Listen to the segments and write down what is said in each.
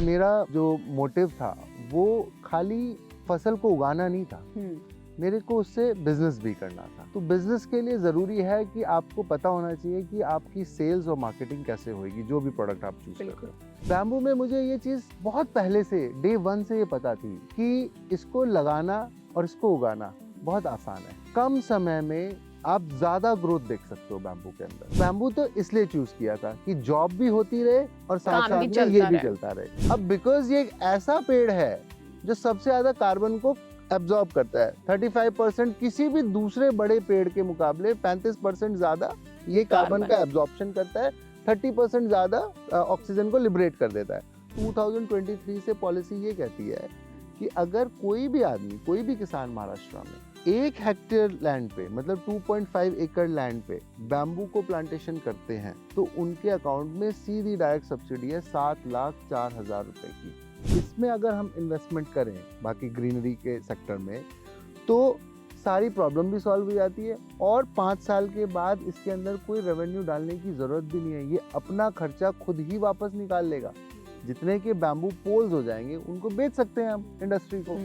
मेरा जो मोटिव था वो खाली फसल को उगाना नहीं था, मेरे को उससे बिजनेस भी करना था। तो बिजनेस के लिए ज़रूरी है कि आपको पता होना चाहिए कि आपकी सेल्स और मार्केटिंग कैसे होगी, जो भी प्रोडक्ट आप चूज करते हो। बैम्बू में मुझे ये चीज़ बहुत पहले से, डे 1 से ये पता थी कि इसको लगाना और इसको उगाना बहुत आसान है। कम समय में आप ज़्यादा ग्रोथ देख सकते हो बैम्बू के अंदर। बैम्बू तो इसलिए चूज किया था कि जॉब भी होती रहे और साथ साथ में ये भी चलता रहे। अब बिकॉज ये एक ऐसा पेड़ है जो सबसे ज़्यादा कार्बन को एब्जॉर्ब करता है, 35% किसी भी दूसरे बड़े पेड़ के मुकाबले 35% ज्यादा ये कार्बन का एब्जॉर्प्शन करता है, 30% ज्यादा ऑक्सीजन को लिबरेट कर देता है। 2023 से पॉलिसी ये कहती है कि अगर कोई भी आदमी, कोई भी किसान महाराष्ट्र में 1 हेक्टेयर लैंड पे, मतलब 2.5 एकड़ लैंड पे बैम्बू को प्लांटेशन करते हैं तो उनके अकाउंट में सीधी डायरेक्ट सब्सिडी है 7,04,000 रुपए की। इसमें अगर हम इन्वेस्टमेंट करें बाकी ग्रीनरी के सेक्टर में तो सारी प्रॉब्लम भी सॉल्व हो जाती है और 5 साल के बाद इसके अंदर कोई रेवेन्यू डालने की जरूरत भी नहीं है। ये अपना खर्चा खुद ही वापस निकाल लेगा। जितने के बैम्बू पोल्स हो जाएंगे उनको बेच सकते हैं हम इंडस्ट्री को।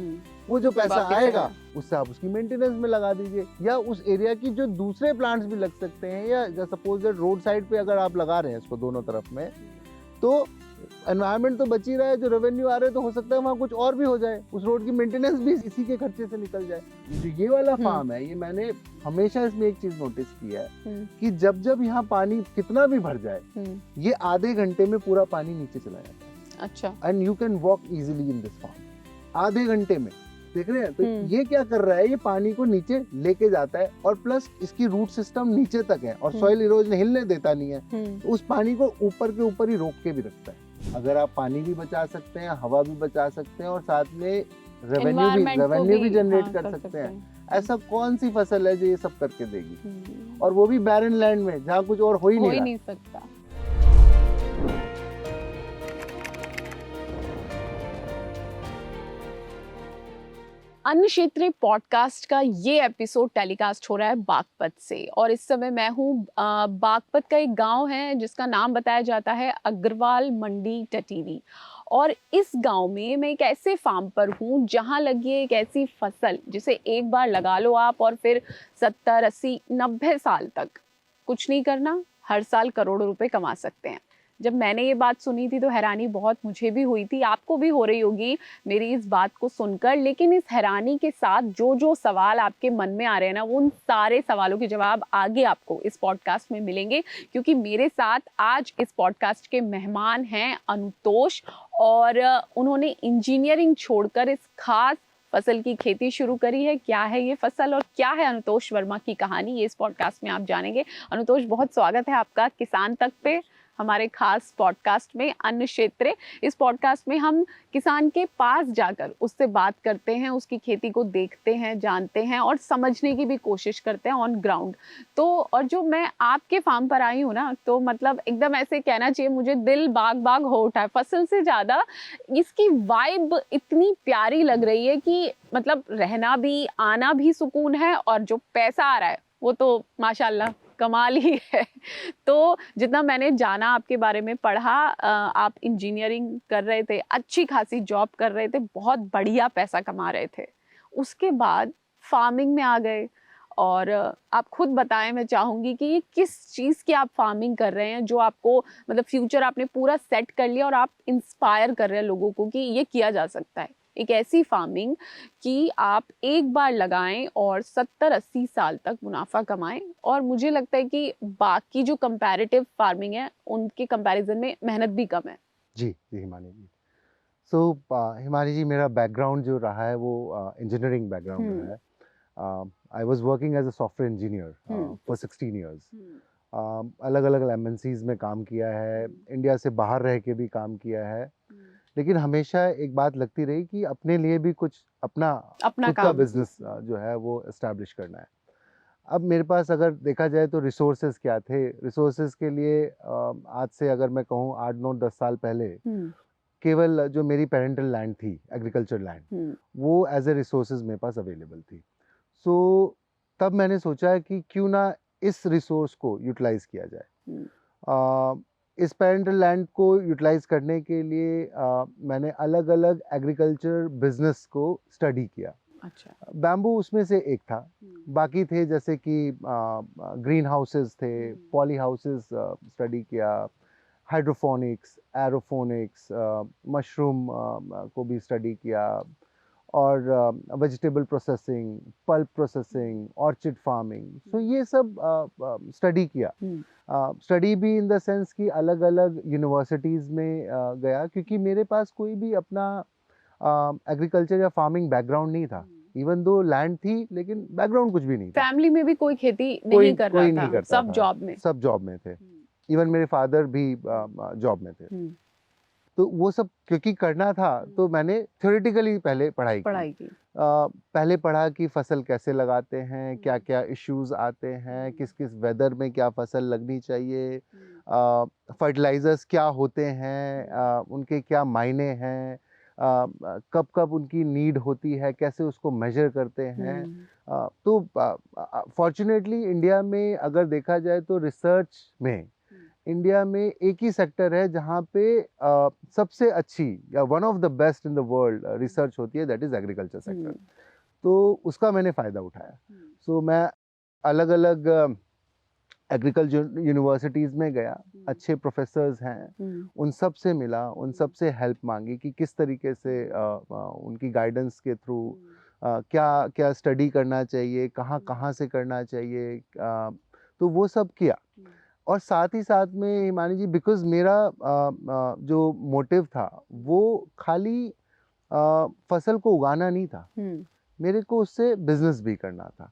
वो जो पैसा आएगा उससे आप उसकी मेंटेनेंस में लगा दीजिए, या उस एरिया की जो दूसरे प्लांट्स भी लग सकते हैं, या सपोज दैट रोड साइड पे अगर आप लगा रहे हैं इसको दोनों तरफ में, तो एनवायरनमेंट तो बच ही रहा है, जो रेवेन्यू आ रहे हैं तो हो सकता है वहाँ कुछ और भी हो जाए, उस रोड की मेंटेनेंस भी इसी के खर्चे से निकल जाए। जो ये वाला फार्म है, ये मैंने हमेशा इसमें एक चीज नोटिस किया है कि जब जब यहाँ पानी कितना भी भर जाए, ये आधे घंटे में पूरा पानी नीचे चला जाता है। अच्छा। And you can walk easily in this farm, आधे घंटे में। देख रहे हैं? तो ये क्या कर रहा है, ये पानी को नीचे लेके जाता है और प्लस इसकी रूट सिस्टम नीचे तक है और सॉइल इरोजन हिलने देता नहीं है, तो उस पानी को ऊपर के ऊपर ही रोक के भी रखता है। अगर आप पानी भी बचा सकते हैं, हवा भी बचा सकते हैं और साथ में रेवेन्यू भी जनरेट कर सकते हैं, ऐसा कौन सी फसल है जो ये सब करके देगी, और वो भी बैरन लैंड में जहाँ कुछ और हो ही नहीं सकता। अन्य क्षेत्रीय पॉडकास्ट का ये एपिसोड टेलीकास्ट हो रहा है बागपत से, और इस समय मैं हूँ बागपत का एक गांव है जिसका नाम बताया जाता है अग्रवाल मंडी टटीवी। और इस गांव में मैं एक ऐसे फार्म पर हूँ जहाँ लगी है एक ऐसी फसल जिसे एक बार लगा लो आप और फिर 70, 80, 90 साल तक कुछ नहीं करना, हर साल करोड़ों रुपए कमा सकते हैं। जब मैंने ये बात सुनी थी तो हैरानी बहुत मुझे भी हुई थी, आपको भी हो रही होगी मेरी इस बात को सुनकर। लेकिन इस हैरानी के साथ जो जो सवाल आपके मन में आ रहे हैं ना, वो उन सारे सवालों के जवाब आगे आपको इस पॉडकास्ट में मिलेंगे, क्योंकि मेरे साथ आज इस पॉडकास्ट के मेहमान हैं अनुतोष, और उन्होंने इंजीनियरिंग छोड़कर इस खास फसल की खेती शुरू करी है। क्या है ये फसल और क्या है अनुतोष वर्मा की कहानी, ये इस पॉडकास्ट में आप जानेंगे। अनुतोष, बहुत स्वागत है आपका किसान तक पे, हमारे खास पॉडकास्ट में अन्य क्षेत्र। इस पॉडकास्ट में हम किसान के पास जाकर उससे बात करते हैं, उसकी खेती को देखते हैं, जानते हैं और समझने की भी कोशिश करते हैं ऑन ग्राउंड। तो और जो मैं आपके फार्म पर आई हूँ ना, तो मतलब एकदम ऐसे कहना चाहिए मुझे दिल बाग बाग हो उठा है। फसल से ज़्यादा इसकी वाइब इतनी प्यारी लग रही है कि मतलब रहना भी, आना भी सुकून है, और जो पैसा आ रहा है वो तो माशाल्लाह कमाल ही है। तो जितना मैंने जाना, आपके बारे में पढ़ा, आप इंजीनियरिंग कर रहे थे, अच्छी खासी जॉब कर रहे थे, बहुत बढ़िया पैसा कमा रहे थे, उसके बाद फार्मिंग में आ गए। और आप खुद बताएं, मैं चाहूँगी कि ये किस चीज़ की आप फार्मिंग कर रहे हैं जो आपको मतलब फ्यूचर आपने पूरा सेट कर लिया और आप इंस्पायर कर रहे हैं लोगों को कि ये किया जा सकता है। एक ऐसी फार्मिंग कि आप एक बार लगाएं और 70-80 साल तक मुनाफा कमाएं, और मुझे लगता है कि बाकी जो कंपैरेटिव फार्मिंग है उनके कंपैरिजन में मेहनत भी कम है। जी हिमानी जी। सो हिमानी जी, मेरा बैकग्राउंड जो रहा है वो इंजीनियरिंग बैकग्राउंड रहा है। I was working as a software engineer for 16 years. अलग अलग एमएनसीज में काम किया है, इंडिया से बाहर रह के भी काम किया है, लेकिन हमेशा एक बात लगती रही कि अपने लिए भी कुछ अपना खुद का बिजनेस जो है वो एस्टैब्लिश करना है। अब मेरे पास अगर देखा जाए तो रिसोर्सेज क्या थे, रिसोर्सेज के लिए आज से अगर मैं कहूँ 8-9-10 साल पहले केवल जो मेरी पेरेंटल लैंड थी, एग्रीकल्चर लैंड, वो एज ए रिसोर्सेज मेरे पास अवेलेबल थी। सो तब मैंने सोचा कि क्यों ना इस रिसोर्स को यूटिलाइज किया जाए। इस पेरेंटल लैंड को यूटिलाइज करने के लिए मैंने अलग अलग एग्रीकल्चर बिजनेस को स्टडी किया। अच्छा। बैम्बू उसमें से एक था, बाकी थे जैसे कि ग्रीन हाउसेस थे, पॉली हाउसेस स्टडी किया, हाइड्रोफोनिक्स, एरोफोनिक्स, मशरूम को भी स्टडी किया, और vegetable processing, pulp processing, orchid farming, so ये सब स्टडी किया। स्टडी भी इन द सेंस कि अलग अलग यूनिवर्सिटीज़ में गया, क्योंकि मेरे पास कोई भी अपना एग्रीकल्चर या फार्मिंग बैकग्राउंड नहीं था। इवन दो लैंड थी लेकिन बैकग्राउंड कुछ भी नहीं था। फैमिली में भी कोई खेती नहीं कर रहा कोई था, नहीं करता सब था, जॉब में। सब जॉब में थे। इवन मेरे फादर भी जॉब में थे। तो वो सब क्योंकि करना था तो मैंने थ्योरेटिकली पहले पढ़ाई की। पहले पढ़ा कि फसल कैसे लगाते हैं, क्या क्या इश्यूज आते हैं, किस किस वेदर में क्या फसल लगनी चाहिए, फर्टिलाइजर्स क्या होते हैं, उनके क्या मायने हैं, कब कब उनकी नीड होती है, कैसे उसको मेजर करते हैं। तो फॉर्चुनेटली इंडिया में अगर देखा जाए तो रिसर्च में इंडिया में एक ही सेक्टर है जहाँ पे सबसे अच्छी या one of the best in the world research होती है, दैट इज एग्रीकल्चर सेक्टर। तो उसका मैंने फ़ायदा उठाया। सो मैं अलग अलग एग्रीकल्चर यूनिवर्सिटीज़ में गया, अच्छे प्रोफेसर्स हैं, उन सब से मिला, उन सब से हेल्प मांगी कि किस तरीके से उनकी गाइडेंस के थ्रू क्या क्या स्टडी करना चाहिए, कहाँ कहाँ से करना चाहिए, तो वो सब किया। और साथ ही साथ में हिमानी जी, बिकॉज मेरा जो मोटिव था वो खाली फसल को उगाना नहीं था, मेरे को उससे बिजनेस भी करना था।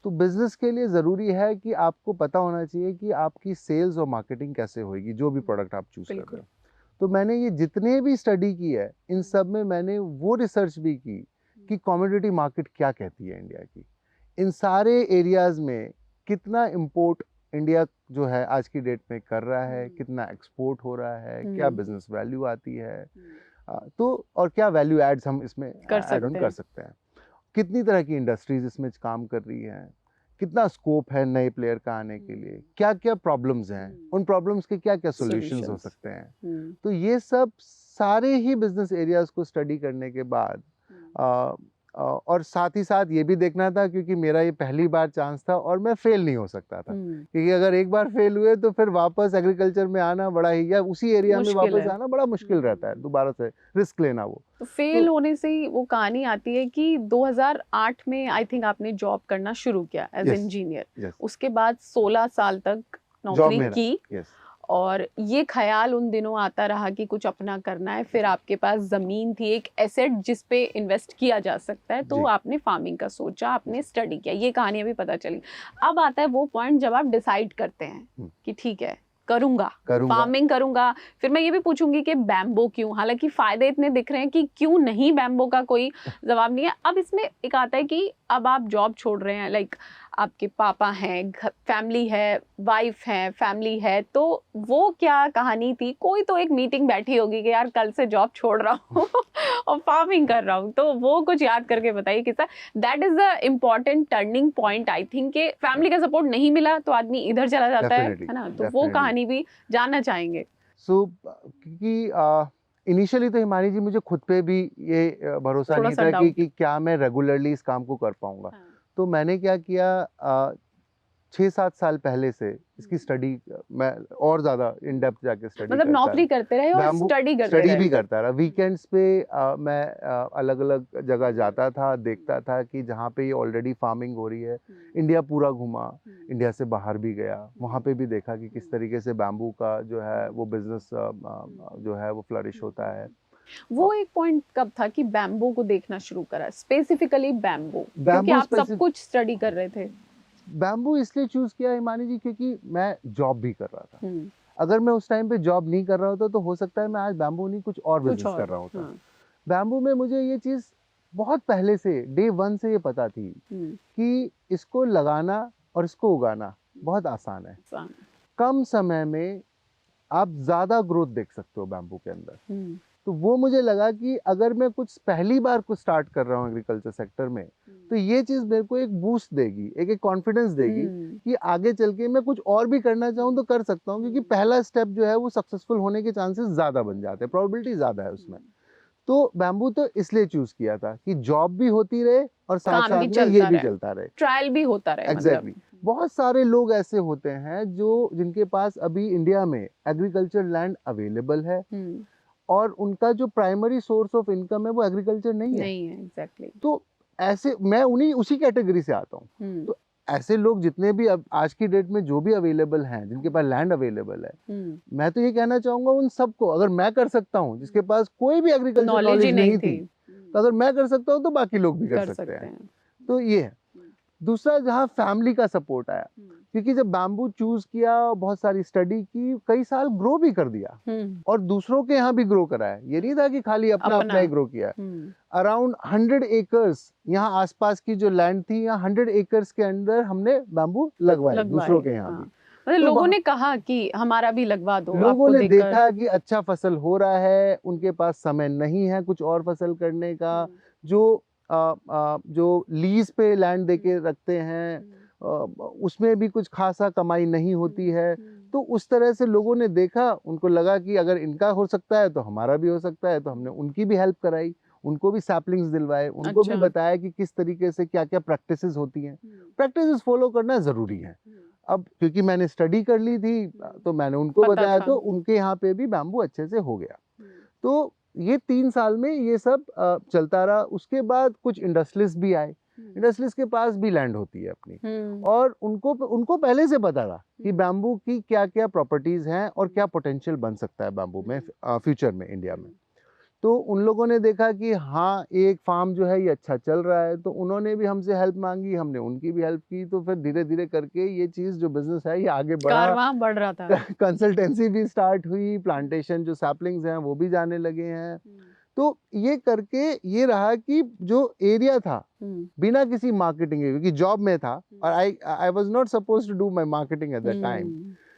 तो बिजनेस के लिए ज़रूरी है कि आपको पता होना चाहिए कि आपकी सेल्स और मार्केटिंग कैसे होएगी, जो भी प्रोडक्ट आप चूज कर रहे हो। तो मैंने ये जितने भी स्टडी की है, इन सब में मैंने वो रिसर्च भी की कि कमोडिटी मार्केट क्या कहती है इंडिया की, इन सारे एरियाज में कितना इंपोर्ट इंडिया जो है आज की डेट में कर रहा है, कितना एक्सपोर्ट हो रहा है, क्या बिजनेस वैल्यू आती है, तो और क्या वैल्यू एड्स हम इसमें ऐड ऑन कर सकते हैं, कितनी तरह की इंडस्ट्रीज इसमें काम कर रही हैं, कितना स्कोप है नए प्लेयर का आने के लिए, क्या क्या प्रॉब्लम्स हैं, उन प्रॉब्लम्स के क्या क्या सॉल्यूशंस हो सकते हैं। तो ये सब सारे ही बिजनेस एरियाज को स्टडी करने के बाद और साथ ही साथ ये भी देखना था, क्योंकि मेरा ये पहली बार चांस था और मैं फेल नहीं हो सकता था, क्योंकि अगर एक बार फेल हुए तो फिर वापस एग्रीकल्चर में आना बड़ा ही, या उसी एरिया में वापस आना बड़ा मुश्किल रहता है, दोबारा से रिस्क लेना। वो तो फेल होने से ही वो कहानी आती है कि 2008 में आई थिंक आपने जॉब करना शुरू किया एज इंजीनियर। उसके बाद 16 साल तक नौकरी की, और ये ख्याल उन दिनों आता रहा कि कुछ अपना करना है। फिर आपके पास ज़मीन थी, एक एसेट जिस पे इन्वेस्ट किया जा सकता है, तो आपने फार्मिंग का सोचा, आपने स्टडी किया, ये कहानी अभी पता चली। अब आता है वो पॉइंट जब आप डिसाइड करते हैं कि ठीक है करूंगा फार्मिंग करूंगा। फिर मैं ये भी पूछूंगी कि बैम्बो क्यों, हालांकि फायदे इतने दिख रहे हैं कि क्यों नहीं, बैम्बो का कोई जवाब नहीं है। अब इसमें एक आता है कि अब आप जॉब छोड़ रहे हैं, लाइक आपके पापा हैं, फैमिली है, वाइफ है, फैमिली है, तो वो क्या कहानी थी? कोई तो एक मीटिंग बैठी होगी कि यार कल से जॉब छोड़ रहा हूँ और फार्मिंग कर रहा हूँ, तो वो कुछ याद करके बताइए किस्सा। That is the important turning point I think, कि फैमिली का सपोर्ट नहीं मिला तो आदमी इधर चला जाता है ना, तो वो कहानी भी जानना चाहेंगे। सो क्योंकि इनिशियली तो हिमानी जी मुझे खुद पे भी ये भरोसा नहीं था कि क्या मैं रेगुलरली इस काम को कर पाऊंगा। तो मैंने क्या किया, 6-7 साल पहले से इसकी स्टडी मैं और ज़्यादा इन डेप्थ जाके स्टडी मतलब नौकरी करते रहे और स्टडी भी करता रहा। वीकेंड्स पे मैं अलग अलग जगह जाता था, देखता था कि जहाँ पे ये ऑलरेडी फार्मिंग हो रही है। इंडिया पूरा घूमा, इंडिया से बाहर भी गया, वहाँ पे भी देखा कि किस तरीके से बैम्बू का जो है वो बिजनेस जो है वो फ्लरिश होता है। वो एक पॉइंट कब था कि बैम्बू को देखना शुरू करा, स्पेसिफिकली बैम्बू, क्योंकि आप सब कुछ स्टडी कर रहे थे? बैम्बू इसलिए चूज किया हिमानी जी क्योंकि मैं जॉब भी कर रहा था। अगर मैं उस टाइम पे जॉब नहीं कर रहा होता तो हो सकता है मैं आज बैम्बू नहीं कुछ और बिजनेस कर रहा होता। बैम्बू में मुझे ये चीज बहुत पहले से डे 1 से ये पता थी कि इसको लगाना और इसको उगाना बहुत आसान है। कम समय में आप ज्यादा ग्रोथ देख सकते हो बैम्बू के अंदर। तो वो मुझे लगा कि अगर मैं कुछ पहली बार कुछ स्टार्ट कर रहा हूँ एग्रीकल्चर सेक्टर में, तो ये चीज़ मेरे को एक बूस्ट देगी, एक कॉन्फिडेंस देगी कि आगे चल के मैं कुछ और भी करना चाहूँ तो कर सकता हूँ, क्योंकि पहला स्टेप जो है वो सक्सेसफुल होने के चांसेस ज़्यादा बन जाते हैं, प्रोबेबिलिटी ज़्यादा है उसमें। तो बैम्बू तो इसलिए चूज किया था कि जॉब भी होती रहे और साथ काम भी साथ में ये चलता भी रहे, चलता रहे, ट्रायल भी होता रहे। एग्जैक्टली बहुत सारे लोग ऐसे होते हैं जो जिनके पास अभी इंडिया में एग्रीकल्चर लैंड अवेलेबल है और उनका जो प्राइमरी सोर्स ऑफ इनकम है वो एग्रीकल्चर नहीं है। एग्जैक्टली। तो ऐसे मैं उसी कैटेगरी से आता हूँ। तो ऐसे लोग जितने भी अब आज की डेट में जो भी अवेलेबल हैं, जिनके पास लैंड अवेलेबल है, मैं तो ये कहना चाहूंगा उन सबको, अगर मैं कर सकता हूँ, जिसके पास कोई भी एग्रीकल्चर नॉलेज नहीं थी, तो अगर मैं कर सकता हूँ तो बाकी लोग भी कर सकते हैं। तो ये है। दूसरा, जहाँ फैमिली का सपोर्ट आया, क्योंकि जब बैम्बू चूज किया, बहुत सारी स्टडी की, कई साल ग्रो भी कर दिया और दूसरों के यहाँ भी ग्रो कराया। ये नहीं था कि खाली अपना ही ग्रो किया। अराउंड 100 एकर्स यहाँ आसपास की जो लैंड थी, यहाँ 100 एकर्स के अंदर हमने बैम्बू लगवाए दूसरों के यहाँ भी। मतलब तो लोगों ने कहा कि हमारा भी लगवा दो। लोगों ने देखा कि अच्छा फसल हो रहा है, उनके पास समय नहीं है कुछ और फसल करने का, जो लीज पे लैंड देके रखते हैं उसमें भी कुछ खासा कमाई नहीं होती है। तो उस तरह से लोगों ने देखा, उनको लगा कि अगर इनका हो सकता है तो हमारा भी हो सकता है। तो हमने उनकी भी हेल्प कराई, उनको भी सैपलिंग्स दिलवाए, उनको भी बताया कि किस तरीके से क्या क्या प्रैक्टिसेस होती हैं। प्रैक्टिसेस फॉलो करना ज़रूरी है। अब क्योंकि मैंने स्टडी कर ली थी तो मैंने उनको बताया, तो उनके यहाँ पे भी बैम्बू अच्छे से हो गया। तो ये 3 साल में ये सब चलता रहा। उसके बाद कुछ इंडस्ट्रियलिस्ट भी आए, इंडस्ट्रियलिस्ट के पास भी लैंड होती है अपनी, और उनको पहले से पता था कि बैम्बू की क्या क्या प्रॉपर्टीज हैं और क्या पोटेंशियल बन सकता है बैम्बू में फ्यूचर में इंडिया में। तो उन लोगों ने देखा कि हाँ, एक फार्म जो है ये अच्छा चल रहा है, तो उन्होंने भी हमसे हेल्प मांगी, हमने उनकी भी हेल्प की। तो फिर धीरे धीरे करके ये चीज़ जो बिजनेस है ये आगे बढ़ा, बढ़ रहा था। कंसल्टेंसी भी स्टार्ट हुई, प्लांटेशन जो सैपलिंग्स हैं वो भी जाने लगे हैं। तो ये करके ये रहा कि जो एरिया था बिना किसी मार्केटिंग के, क्योंकि जॉब में था और I was not supposed to do my marketing at that time,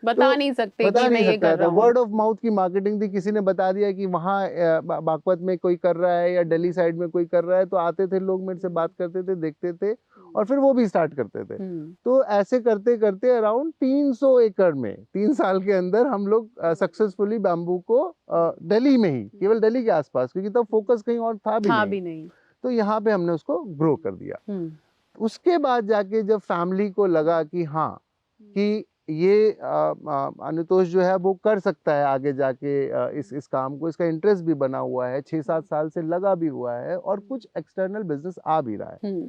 बता नहीं सकते कि मैं ये कर रहा हूं। वर्ड ऑफ माउथ की मार्केटिंग थी। किसी ने बता दिया कि वहाँ बागपत में कोई कर रहा है या दिल्ली साइड में कोई कर रहा है, तो आते थे लोग, मेरे से बात करते थे, देखते थे और फिर वो भी स्टार्ट करते थे। तो ऐसे करते करते अराउंड 300 एकड़ में 3 साल के अंदर हम लोग सक्सेसफुली बैम्बू को दिल्ली में ही, केवल दिल्ली के आसपास, क्योंकि तब फोकस कहीं और था भी नहीं, तो यहाँ पे हमने उसको ग्रो कर दिया। उसके बाद जाके जब फैमिली को लगा कि हाँ, कि ये अनुतोष जो है वो कर सकता है आगे जाके इस काम को, इसका इंटरेस्ट भी बना हुआ है, 6-7 साल से लगा भी हुआ है और कुछ एक्सटर्नल बिजनेस आ भी रहा है।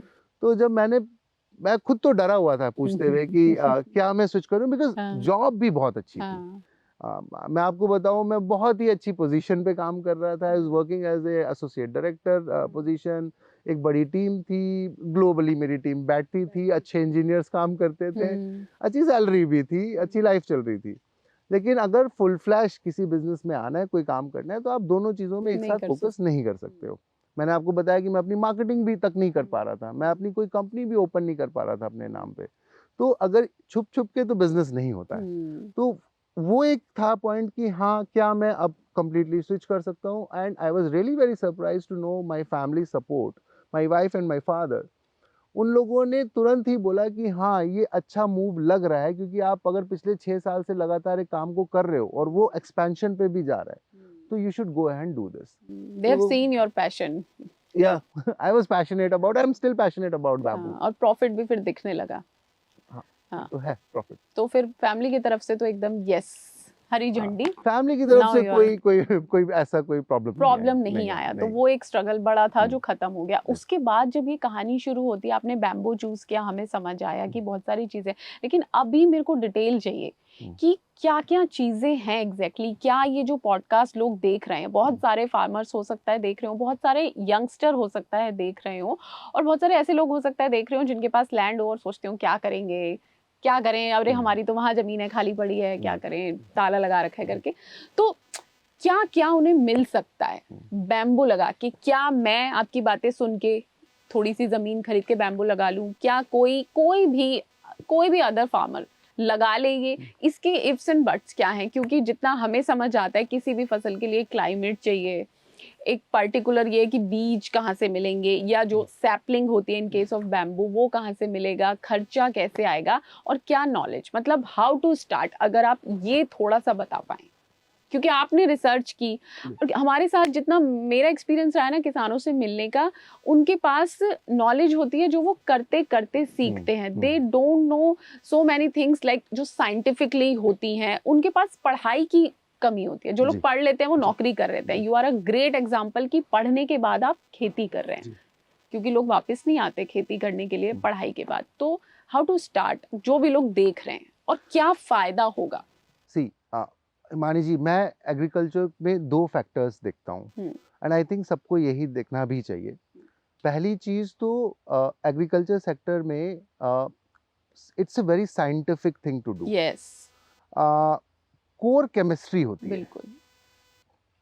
तो जब मैं खुद तो डरा हुआ था पूछते हुए कि क्या मैं स्विच करूं, बिकॉज जॉब भी बहुत अच्छी थी। मैं आपको बताऊं, मैं बहुत ही अच्छी पोजीशन पे काम कर रहा था। I was working as a associate director position, एक बड़ी टीम थी, ग्लोबली मेरी टीम बैठती थी, अच्छे इंजीनियर्स काम करते थे, अच्छी सैलरी भी थी, अच्छी लाइफ चल रही थी। लेकिन अगर फुल फ्लैश किसी बिजनेस में आना है, कोई काम करना है, तो आप दोनों चीज़ों में एक साथ फोकस नहीं कर सकते हो। मैंने आपको बताया कि मैं अपनी मार्केटिंग भी तक नहीं कर पा रहा था, मैं अपनी कोई कंपनी भी ओपन नहीं कर पा रहा था अपने नाम पे। तो अगर छुप छुप के तो बिजनेस नहीं होता है। तो वो एक था पॉइंट कि हाँ, क्या मैं अब कंप्लीटली स्विच कर सकता हूँ। And I was really very surprised to know my family support, my wife and my father. उन लोगों ने तुरंत ही बोला कि हाँ, ये अच्छा मूव लग रहा है, क्योंकि आप अगर पिछले 6 साल से लगातार एक काम को कर रहे हो और वो एक्सपेंशन पे भी जा रहा है, तो you should go ahead and do this. They have seen your passion. Yeah, I was passionate about. I'm still passionate about bamboo. और प्रॉफिट भी फिर दिखने लगा। हाँ, तो है प्रॉफिट। तो फिर फैमिली की तरफ से तो एकदम यस, हरी झंडी। फैमिली की तरफ से कोई ऐसा कोई प्रॉब्लम नहीं आया। तो वो एक स्ट्रगल बड़ा था जो खत्म हो गया। उसके बाद जब ये कहानी शुरू होती है, आपने बैम्बू चूज किया, हमें समझ आया कि बहुत सारी चीजें, लेकिन अभी मेरे को डिटेल चाहिए कि क्या क्या चीजें हैं एग्जैक्टली। क्या ये जो पॉडकास्ट लोग देख रहे हैं, बहुत सारे फार्मर्स हो सकता है देख रहे हो, बहुत सारे यंगस्टर हो सकता है देख रहे हो, और बहुत सारे ऐसे लोग हो सकता है देख रहे हो जिनके पास लैंड हो और सोचते हो क्या करेंगे, क्या करें, अरे हमारी तो वहाँ जमीन है खाली पड़ी है, क्या करें, ताला लगा रखा है करके। तो क्या क्या उन्हें मिल सकता है बैम्बू लगा के? क्या मैं आपकी बातें सुन के थोड़ी सी जमीन खरीद के बैम्बू लगा लूं? क्या कोई भी अदर फार्मर लगा ले ये? इसके इफ्स एंड बट्स क्या हैं? क्योंकि जितना हमें समझ आता है, किसी भी फसल के लिए क्लाइमेट चाहिए, एक पर्टिकुलर ये कि बीज कहाँ से मिलेंगे या जो सैपलिंग होती है इन केस ऑफ बैम्बू वो कहाँ से मिलेगा, खर्चा कैसे आएगा और क्या नॉलेज, मतलब हाउ टू स्टार्ट, अगर आप ये थोड़ा सा बता पाएं, क्योंकि आपने रिसर्च की और हमारे साथ जितना मेरा एक्सपीरियंस रहा है ना किसानों से मिलने का, उनके पास नॉलेज होती है जो वो करते करते सीखते हैं। They don't know so many things like जो साइंटिफिकली होती हैं, उनके पास पढ़ाई की कमी होती है। जो लोग पढ़ लेते हैं वो नौकरी कर रहे हैं। You are a great example कि पढ़ने के बाद आप खेती कर रहे हैं, क्योंकि लोग वापस नहीं आते खेती करने के लिए पढ़ाई के बाद। तो हाउ टू स्टार्ट, जो भी लोग देख रहे हैं, और क्या फायदा होगा? सी मानी जी, मैं एग्रीकल्चर में 2 फैक्टर्स देखता हूँ एंड आई थिंक सबको यही देखना भी चाहिए। पहली चीज तो एग्रीकल्चर सेक्टर में it's a very scientific thing to do. Yes, core chemistry होती है। बिल्कुल।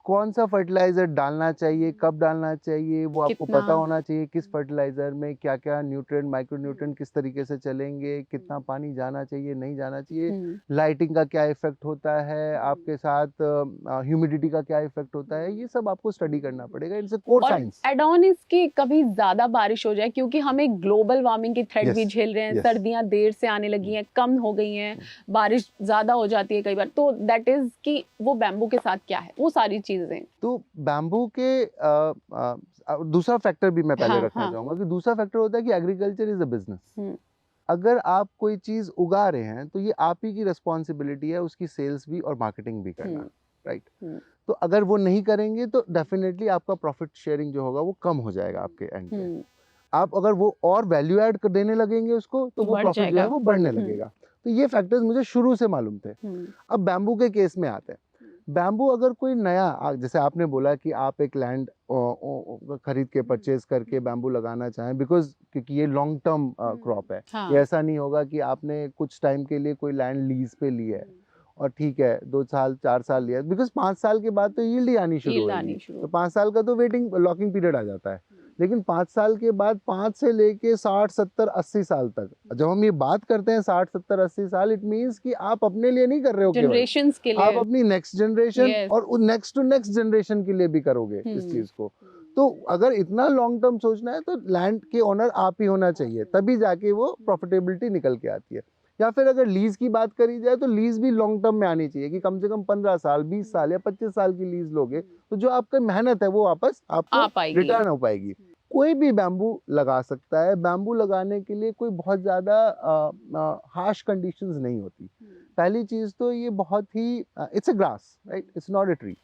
कौन सा फर्टिलाइजर डालना चाहिए, कब डालना चाहिए, वो आपको कितना? पता होना चाहिए। किस फर्टिलाइजर में क्या क्या न्यूट्रिएंट, माइक्रो न्यूट्रिएंट किस तरीके से चलेंगे, कितना पानी जाना चाहिए, नहीं जाना चाहिए, लाइटिंग का क्या इफेक्ट होता है, आपके साथ ह्यूमिडिटी का क्या इफेक्ट होता है, ये सब आपको स्टडी करना पड़ेगा। It's a core science. Add on इसके कभी ज्यादा बारिश हो जाए, क्योंकि हम एक ग्लोबल वार्मिंग की थ्रेट भी Yes, झेल रहे हैं, yes. सर्दियां देर से आने लगी हैं, कम हो गई हैं, बारिश ज्यादा हो जाती है कई बार, तो दैट इज कि वो बैम्बू के साथ क्या है, वो सारी चीजें। तो बैम्बू के दूसरा फैक्टर भी मैं पहले रखना चाहूंगा कि दूसरा फैक्टर होता है कि एग्रीकल्चर इज अ बिजनेस। अगर आप कोई चीज उगा रहे हैं तो ये आप ही की रिस्पॉन्सिबिलिटी है उसकी सेल्स भी और मार्केटिंग भी करना, राइट? तो अगर वो नहीं करेंगे तो डेफिनेटली आपका प्रॉफिट शेयरिंग जो होगा वो कम हो जाएगा आपके एंड पे। आप अगर वो और वैल्यू ऐड कर देने लगेंगे उसको तो वो प्रॉफिट जो है वो बढ़ने लगेगा। तो ये फैक्टर्स मुझे शुरू से मालूम थे। अब बैम्बू के केस में आते हैं। बैम्बू अगर कोई नया, जैसे आपने बोला कि आप एक लैंड खरीद के परचेज करके बैम्बू लगाना चाहें, बिकॉज क्योंकि ये लॉन्ग टर्म क्रॉप है। हाँ। ये ऐसा नहीं होगा कि आपने कुछ टाइम के लिए कोई लैंड लीज पे ली है और ठीक है 2 साल 4 साल लिया, बिकॉज 5 साल के बाद तो यील्ड ही आनी शुरू होगी। तो 5 साल का तो वेटिंग लॉकिंग पीरियड आ जाता है। लेकिन 5 साल के बाद 5 से लेके 60 70 80 साल तक, जब हम ये बात करते हैं 60 70 80 साल, इट मींस कि आप अपने लिए नहीं कर रहे हो, जनरेशंस के लिए आप अपनी नेक्स्ट जनरेशन और नेक्स्ट टू नेक्स्ट जनरेशन के लिए भी करोगे इस चीज को। तो अगर इतना लॉन्ग टर्म सोचना है तो लैंड के ओनर आप ही होना चाहिए, तभी जाके वो प्रॉफिटेबिलिटी निकल के आती है। या फिर अगर लीज की बात करी जाए तो लीज भी लॉन्ग टर्म में आनी चाहिए कि कम से कम 15 साल 20 साल या 25 साल की लीज लोगे तो जो आपकी मेहनत है वो वापस आपको रिटर्न हो पाएगी। कोई भी बैम्बू लगा सकता है। बैम्बू लगाने के लिए कोई बहुत ज्यादा हार्श कंडीशंस नहीं होती। पहली चीज तो ये बहुत ही it's a grass, right? It's not a tree.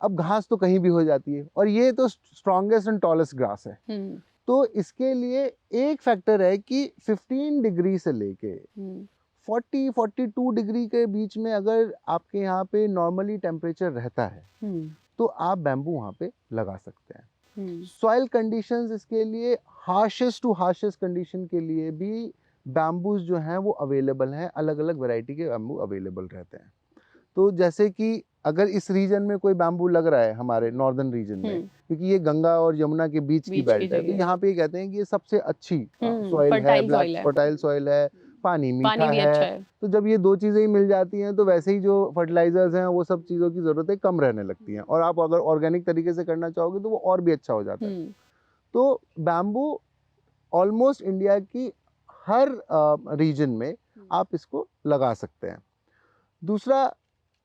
अब घास तो कहीं भी हो जाती है और ये तो स्ट्रॉन्गेस्ट एंड टॉलेस्ट ग्रास है। तो इसके लिए एक फैक्टर है कि 15 डिग्री से लेके 40-42 डिग्री के बीच में अगर आपके यहाँ पे नॉर्मली टेम्परेचर रहता है तो आप बैम्बू वहाँ पे लगा सकते हैं। सॉइल कंडीशंस इसके लिए हार्शेस्ट टू हार्शेस्ट कंडीशन के लिए भी बैम्बूज जो हैं वो अवेलेबल हैं। अलग अलग वैरायटी के बैम्बू अवेलेबल रहते हैं। तो जैसे कि अगर इस रीजन में कोई बैम्बू लग रहा है हमारे नॉर्दर्न रीजन में, क्योंकि ये गंगा और यमुना के बीच की बेल्ट है, तो यहाँ पे कहते हैं कि ये सबसे अच्छी सॉइल है, ब्लैक फर्टाइल सॉइल है, पानी मीठा है। तो जब ये 2 चीजें ही मिल जाती हैं तो वैसे ही जो फर्टिलाइजर्स हैं वो सब चीजों की जरूरतें कम रहने लगती हैं और आप अगर ऑर्गेनिक तरीके से करना चाहोगे तो वो और भी अच्छा हो जाता है। तो बैम्बू ऑलमोस्ट इंडिया की हर रीजन में आप इसको लगा सकते हैं। दूसरा,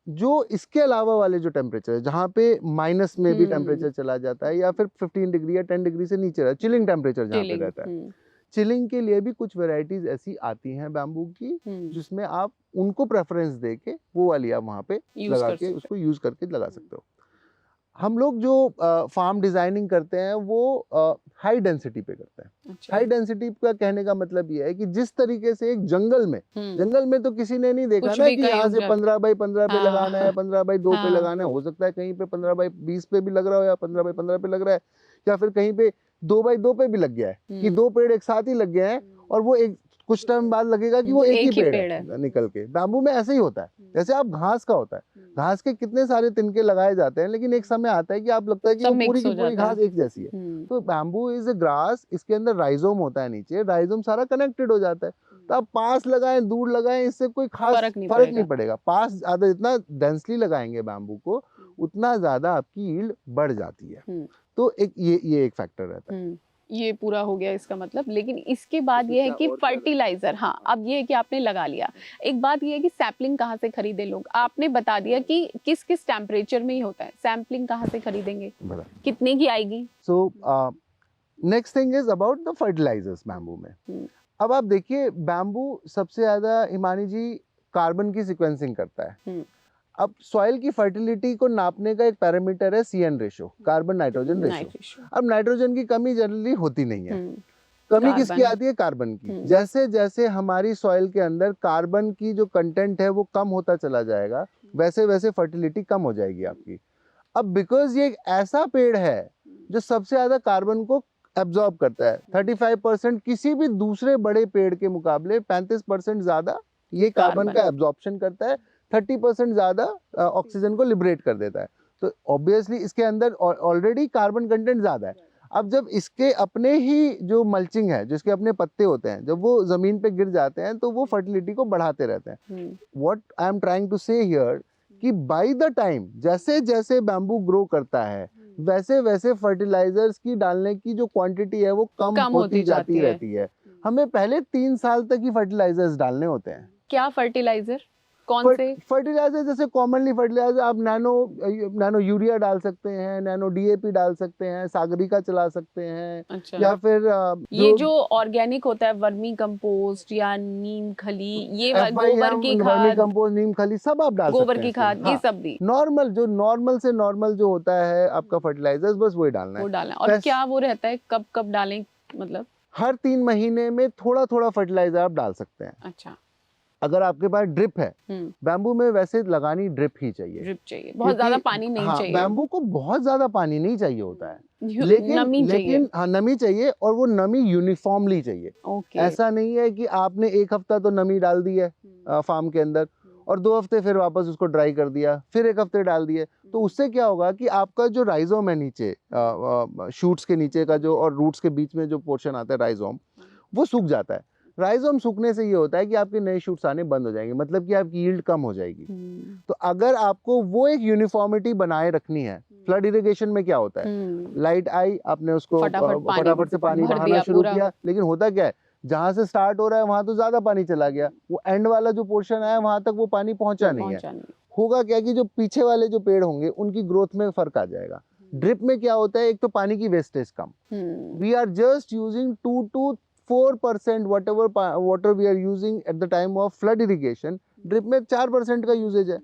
जो इसके अलावा वाले जो टेम्परेचर है जहाँ पे माइनस में भी टेम्परेचर चला जाता है या फिर 15 डिग्री या 10 डिग्री से नीचे रहता है, चिलिंग टेम्परेचर जहाँ पे रहता है, चिलिंग के लिए भी कुछ वैरायटीज ऐसी आती हैं बैम्बू की जिसमें आप उनको प्रेफरेंस दे के वो वाली आप वहाँ पे लगा के उसको यूज करके लगा सकते हो। हम लोग जो फार्म डिजाइनिंग करते हैं वो हाई डेंसिटी पे करते हैं। हाई डेंसिटी का कहने का मतलब ये है कि जिस तरीके से एक जंगल में तो किसी ने नहीं देखा ना कि यहाँ से 15 बाई 15 पे लगाना है, 15 बाई 2 पे लगाना है। हो सकता है कहीं पे 15 बाई 20 पे भी लग रहा हो या 15 बाई 15 पे लग रहा है या फिर कहीं पे 2 बाई 2 पे भी लग गया है कि 2 पेड़ एक साथ ही लग गए हैं और वो एक कुछ टाइम बाद लगेगा कि वो एक ही पेड़ पेड़ है निकल के। बैम्बू में ऐसे ही होता है, जैसे आप घास का होता है, घास के कितने सारे तिनके लगाए जाते हैं, लेकिन एक समय आता है कि आप लगता है कि सब वो पूरी mix की हो पूरी जाता है। घास एक जैसी है। तो बैम्बू इज अ ग्रास, इसके अंदर राइजोम होता है, नीचे राइजोम सारा कनेक्टेड हो जाता है। तो आप पास लगाएं दूर लगाएं, इससे कोई खास फर्क नहीं पड़ेगा। पास ज्यादा जितना डेंसली लगाएंगे बैम्बू को, उतना ज्यादा आपकी यील्ड बढ़ जाती है। तो एक ये एक फैक्टर रहता है। ये पूरा हो गया इसका मतलब। लेकिन इसके बाद ये है कि फर्टिलाइजर, हाँ, अब ये है कि आपने लगा लिया। एक बात ये है कि सैपलिंग कहाँ से खरीदे लोग, आपने बता दिया कि किस किस टेम्परेचर में ही होता है। सैम्पलिंग कहाँ से खरीदेंगे, कितने की आएगी? So next thing is about the fertilisers bamboo में। अब आप देखिए, बैम्बू सबसे ज्यादा, हिमानी जी, कार्बन की सिक्वेंसिंग करता है। अब सॉइल की फर्टिलिटी को नापने का एक पैरामीटर है CN ratio, carbon nitrogen ratio. अब नाइट्रोजन की कमी जनरली होती नहीं है। कमी किसकी आती है? कार्बन की। जैसे जैसे हमारी सॉइल के अंदर कार्बन की जो कंटेंट है वो कम होता चला जाएगा, वैसे वैसे फर्टिलिटी कम हो जाएगी आपकी। अब बिकॉज ये एक ऐसा पेड़ है जो सबसे ज्यादा कार्बन को एब्जॉर्ब करता है, 35% किसी भी दूसरे बड़े पेड़ के मुकाबले 35% ज्यादा ये कार्बन का एब्जॉर्प्शन करता है, 30% ज्यादा ऑक्सीजन को लिबरेट कर देता है। तो ऑब्वियसली इसके अंदर ऑलरेडी कार्बन कंटेंट ज्यादा है। अब जब इसके अपने ही जो मल्चिंग है, जिसके अपने पत्ते होते हैं, जब वो जमीन पे गिर जाते हैं तो वो फर्टिलिटी को बढ़ाते रहते हैं। What I am trying to say here कि बाय द टाइम जैसे जैसे बैम्बू ग्रो करता है, वैसे वैसे फर्टिलाइजर्स की डालने की जो क्वांटिटी है वो कम होती जाती रहती है। हमें पहले 3 साल तक ही फर्टिलाइजर्स डालने होते हैं। क्या फर्टिलाइजर, कौन से फर्टिलाइजर? जैसे कॉमनली फर्टिलाइजर आप नैनो यूरिया डाल सकते हैं, नैनो DAP डाल सकते हैं, सागरिका चला सकते हैं। अच्छा। या फिर ये जो ऑर्गेनिक होता है, वर्मी कंपोस्ट या नीम खली, ये गोबर की खाद, वर्मी कंपोस्ट, नीम खली, सब आप डाल सकते हैं। गोबर की खाद, ये सब भी नॉर्मल, जो नॉर्मल से नॉर्मल जो होता है आपका फर्टिलाइजर्स, बस वही डालना है। वो डालना है। और क्या वो रहता है, कब कब डालें, मतलब हर 3 महीने में थोड़ा थोड़ा फर्टिलाइजर आप डाल सकते हैं। अच्छा। अगर आपके पास ड्रिप है, बैम्बू में वैसे लगानी ड्रिप ही चाहिए। ड्रिप चाहिए, बहुत ज्यादा पानी नहीं चाहिए। बैम्बू को बहुत ज्यादा पानी नहीं चाहिए होता है, लेकिन हाँ, नमी चाहिए, और वो नमी यूनिफॉर्मली चाहिए। ऐसा नहीं है कि आपने एक हफ्ता तो नमी डाल दी है फार्म के अंदर, और 2 हफ्ते फिर वापस उसको ड्राई कर दिया, फिर 1 हफ्ते डाल दिए। तो उससे क्या होगा कि आपका जो राइजोम है नीचे, शूट्स के नीचे का जो, और रूट्स के बीच में जो पोर्शन आता है राइजोम, वो सूख जाता है। राइजोम सूखने से ये होता है कि आपके नए शूट्स आने बंद हो जाएंगे, मतलब कि आपकी यील्ड कम हो जाएगी। तो अगर आपको वो एक यूनिफॉर्मिटी बनाए रखनी है, फ्लड इरिगेशन में क्या होता है, लाइट आई, आपने उसको फटाफट से पानी बहाना शुरू किया, लेकिन होता क्या है, जहां से स्टार्ट हो रहा है वहां तो ज्यादा पानी चला गया, वो एंड वाला जो पोर्शन है वहां तक वो पानी पहुंचा नहीं है। होगा क्या कि जो पीछे वाले जो पेड़ होंगे उनकी ग्रोथ में फर्क आ जाएगा। ड्रिप में क्या होता है, एक तो पानी की वेस्टेज कम, we are just using 2 to 4% whatever water we are using at the time of flood irrigation, drip में 4% का यूजेज है।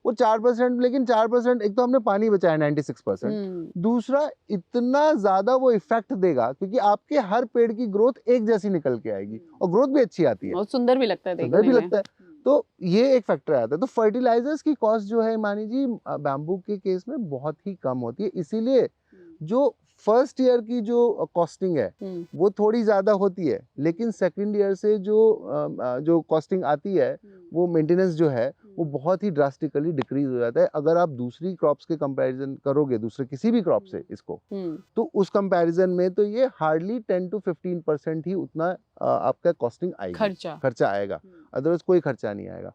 वो 4%, लेकिन 4%, एक तो हमने पानी बचाया 96%, दूसरा इतना ज्यादा वो इफेक्ट देगा क्योंकि आपके हर पेड़ की ग्रोथ एक जैसी निकल के आएगी, और ग्रोथ भी अच्छी आती है, और सुंदर भी लगता है, सुंदर भी लगता है। तो ये एक फैक्टर आता है। तो फर्टिलाइजर्स की कॉस्ट जो है मानी जी बैम्बू के केस में बहुत ही कम होती है, इसीलिए जो फर्स्ट ईयर की जो कॉस्टिंग है वो थोड़ी ज्यादा होती है, लेकिन सेकंड ईयर से जो कॉस्टिंग आती है, वो मेंटेनेंस जो है वो बहुत ही ड्रास्टिकली डिक्रीज हो जाता है। अगर आप दूसरी क्रॉप्स के कंपैरिजन करोगे, दूसरे किसी भी क्रॉप से इसको, तो उस कंपैरिजन में तो ये हार्डली 10 to 15% ही उतना आपका कॉस्टिंग आएगी, खर्चा आएगा, अदरवाइज कोई खर्चा नहीं आएगा।